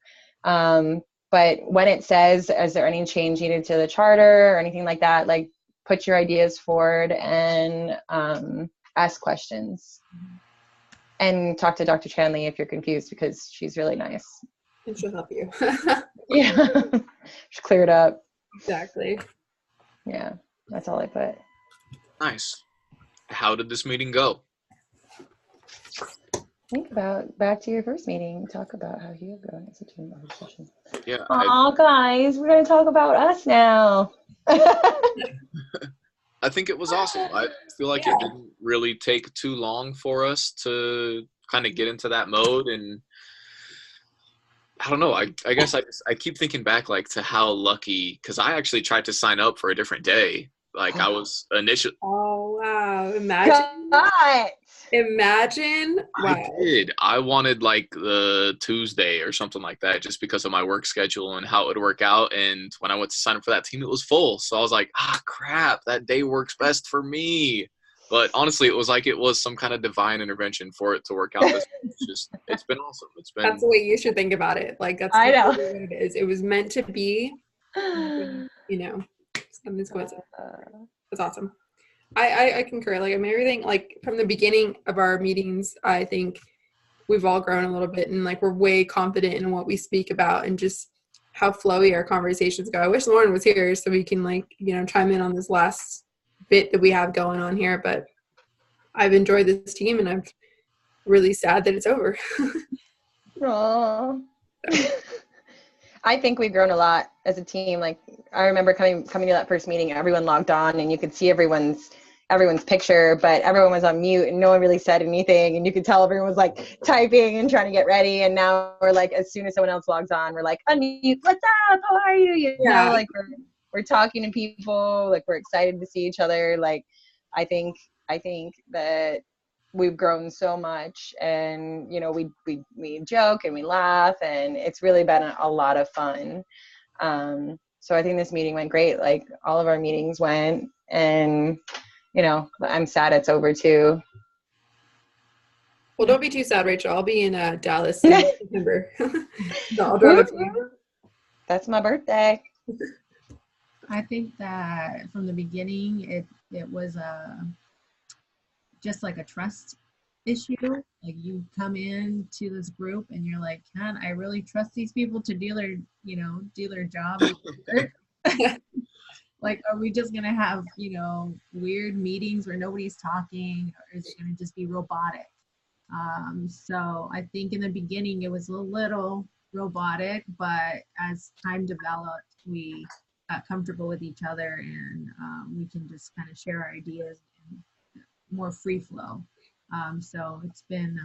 But when it says, is there any change needed to the charter or anything like that, like put your ideas forward and ask questions. And talk to Dr. Chanley if you're confused, because she's really nice. And she'll help you. Yeah. She'll clear it up. Exactly. Yeah, that's all I put. Nice. How did this meeting go? Think about back to your first meeting. Talk about how you have grown as a team over session. Yeah. Oh, guys, we're going to talk about us now. I think it was awesome. I feel like it didn't really take too long for us to kind of get into that mode. And I don't know, I guess I keep thinking back like to how lucky, because I actually tried to sign up for a different day. Like I was initially. Oh, wow. Imagine. God. Imagine. Wow. I did. I wanted like the Tuesday or something like that just because of my work schedule and how it would work out. And when I went to sign up for that team, it was full. So I was like, crap, that day works best for me. But honestly, it was some kind of divine intervention for it to work out. It's been awesome. That's the way you should think about it. Like, that's I know. what it is. It was meant to be, you know, something's going on. That's awesome. I concur. Like, I mean, everything, like, from the beginning of our meetings, I think we've all grown a little bit, and like, we're way confident in what we speak about and just how flowy our conversations go. I wish Lauren was here so we can, like, you know, chime in on this last bit that we have going on here, but I've enjoyed this team and I'm really sad that it's over. Aww. I think we've grown a lot as a team. Like, I remember coming to that first meeting, everyone logged on and you could see everyone's picture, but everyone was on mute and no one really said anything, and you could tell everyone was like typing and trying to get ready. And now we're like, as soon as someone else logs on, we're like, unmute, what's up, how are you? You know, like we're talking to people, like we're excited to see each other. Like, I think that we've grown so much, and you know, we joke and we laugh, and it's really been a lot of fun. So I think this meeting went great. Like, all of our meetings went, and you know, I'm sad it's over too. Well, don't be too sad, Rachel. I'll be in Dallas in September. So I'll drive up to you. That's my birthday. I think that from the beginning, it was just like a trust issue. Like, you come in to this group and you're like, can I really trust these people to do their job? Like, are we just gonna have, you know, weird meetings where nobody's talking, or is it gonna just be robotic? So I think in the beginning it was a little robotic, but as time developed, we got comfortable with each other, and we can just kind of share our ideas and more free flow. So it's been,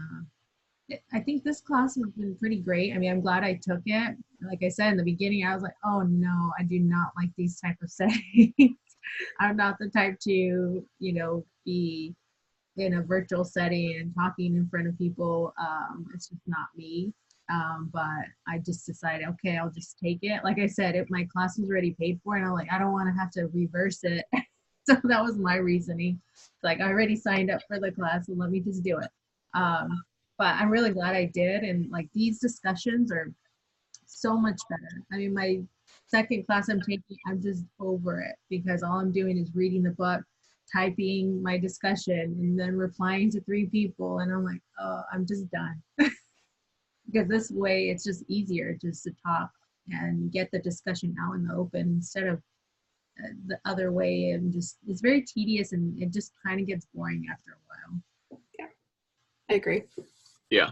I think this class has been pretty great. I mean, I'm glad I took it. Like I said in the beginning, I was like, oh no, I do not like these type of settings. I'm not the type to, you know, be in a virtual setting and talking in front of people. It's just not me. But I just decided, okay, I'll just take it. Like I said, my class was already paid for, and I'm like, I don't want to have to reverse it. So that was my reasoning. It's like, I already signed up for the class, so let me just do it. But I'm really glad I did. And like, these discussions are so much better. I mean, my second class I'm taking, I'm just over it, because all I'm doing is reading the book, typing my discussion, and then replying to 3 people. And I'm like, oh, I'm just done. Because this way it's just easier just to talk and get the discussion out in the open, instead of the other way. And just, it's very tedious, and it just kind of gets boring after a while. Yeah, I agree. Yeah. I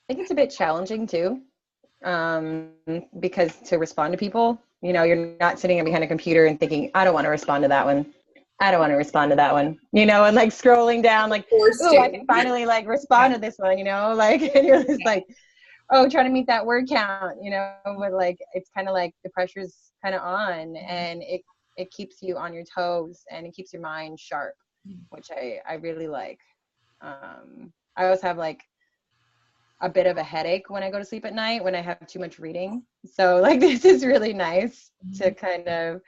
think it's a bit challenging too, because to respond to people, you know, you're not sitting behind a computer and thinking, I don't want to respond to that one. I don't want to respond to that one, you know, and like scrolling down, like, oh, I can finally like respond to this one, you know, like, and you're just like, oh, trying to meet that word count, you know, but like, it's kind of like the pressure's kind of on, and it keeps you on your toes, and it keeps your mind sharp, which I really like. I always have like a bit of a headache when I go to sleep at night when I have too much reading. So like, this is really nice to kind of,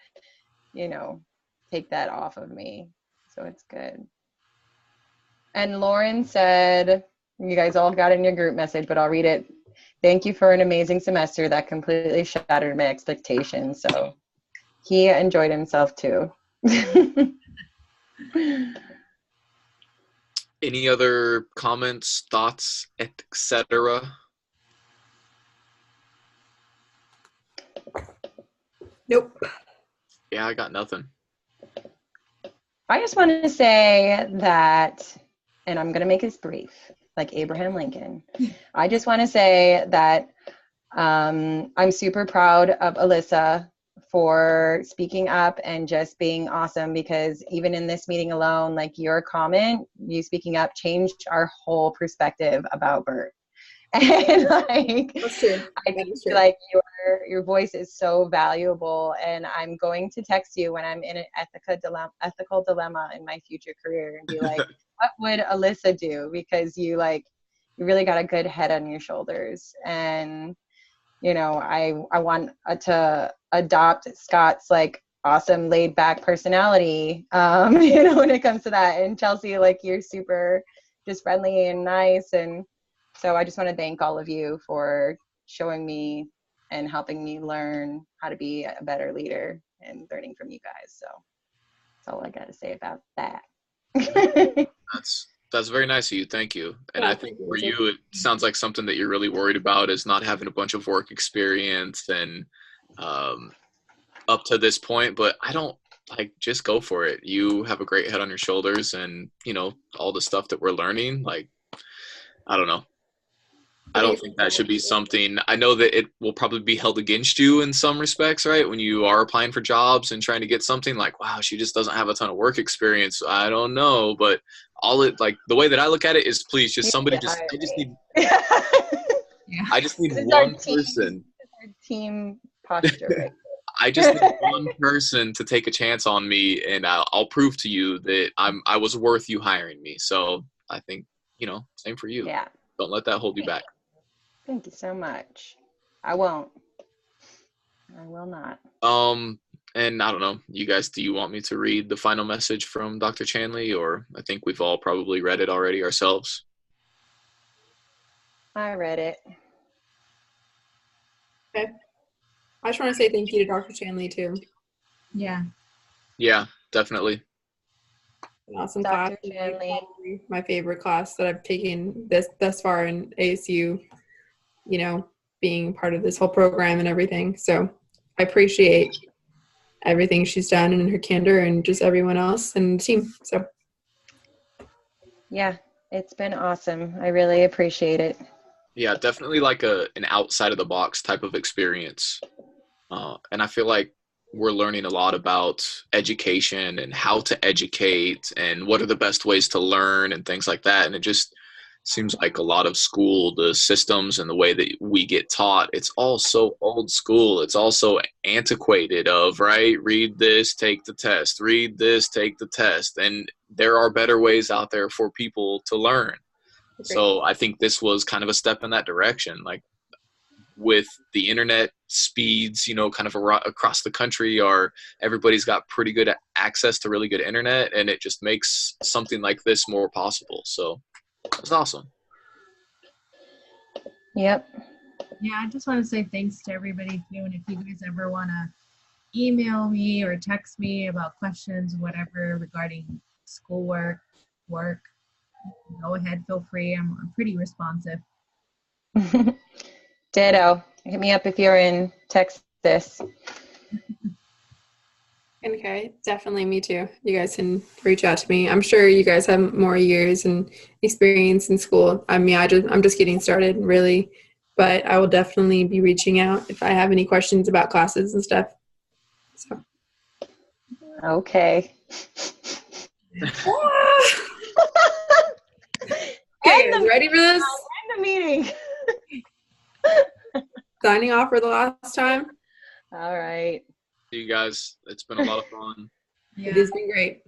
you know, take that off of me. So it's good. And Lauren said, you guys all got in your group message, but I'll read it. Thank you for an amazing semester that completely shattered my expectations. So he enjoyed himself too. Any other comments, thoughts, etc.? Nope. Yeah, I got nothing. I just want to say that, and I'm going to make this brief, like Abraham Lincoln. I just want to say that I'm super proud of Alyssa for speaking up and just being awesome, because even in this meeting alone, like, your comment, you speaking up, changed our whole perspective about Bert. And like, That's true. I feel like your voice is so valuable, and I'm going to text you when I'm in an ethical dilemma in my future career and be like, what would Alyssa do? Because you really got a good head on your shoulders. And, you know, I want to adopt Scott's like awesome laid back personality, you know, when it comes to that. And Chelsea, like, you're super just friendly and nice. And so I just want to thank all of you for showing me and helping me learn how to be a better leader and learning from you guys. So that's all I got to say about that. That's very nice of you. Thank you. And I think for you, it sounds like something that you're really worried about is not having a bunch of work experience and up to this point, but I don't, like, just go for it. You have a great head on your shoulders, and, you know, all the stuff that we're learning, like, I don't know. I don't think that should be something. I know that it will probably be held against you in some respects, right? When you are applying for jobs and trying to get something, like, wow, she just doesn't have a ton of work experience. I don't know, but the way that I look at it is, please, just somebody I just need one person. Our team posture, right? I just need one person to take a chance on me, and I'll prove to you that I was worth you hiring me. So I think, you know, same for you. Yeah. Don't let that hold you back. Thank you so much. I won't. I will not. And I don't know, you guys, do you want me to read the final message from Dr. Chanley, or I think we've all probably read it already ourselves? I read it. Okay. I just want to say thank you to Dr. Chanley too. Yeah. Yeah, definitely. An awesome Dr. class. Chanley. Probably my favorite class that I've taken thus far in ASU, you know, being part of this whole program and everything. So I appreciate everything she's done and her candor and just everyone else and the team. So Yeah, it's been awesome. I really appreciate it. Yeah, definitely like an outside of the box type of experience. And I feel like we're learning a lot about education and how to educate and what are the best ways to learn and things like that. And it just seems like a lot of school, the systems and the way that we get taught, it's all so old school. It's also antiquated of, right? Read this, take the test. Read this, take the test. And there are better ways out there for people to learn. So I think this was kind of a step in that direction. Like, with the internet speeds, you know, kind of across the country, everybody's got pretty good access to really good internet, and it just makes something like this more possible. So it's awesome. Yep. Yeah, I just want to say thanks to everybody too. And if you guys ever want to email me or text me about questions, whatever, regarding schoolwork, work, go ahead, feel free. I'm pretty responsive. Ditto. Hit me up if you're in Texas. okay, definitely me too. You guys can reach out to me. I'm sure you guys have more years and experience in school. I mean, I'm just getting started, really, but I will definitely be reaching out if I have any questions about classes and stuff. So. Okay. Okay, guys, ready for this? End the meeting. Signing off for the last time. All right. See you guys. It's been a lot of fun. Yeah. It has been great.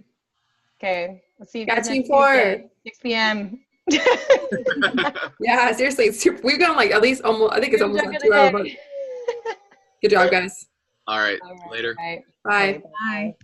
Okay. We'll see you Got guys Team next 4. Tuesday, 6 p.m. Yeah, seriously. We've gone like at least almost, I think it's almost like 2 hours. Good job, guys. All right. Later. All right. Bye. Bye.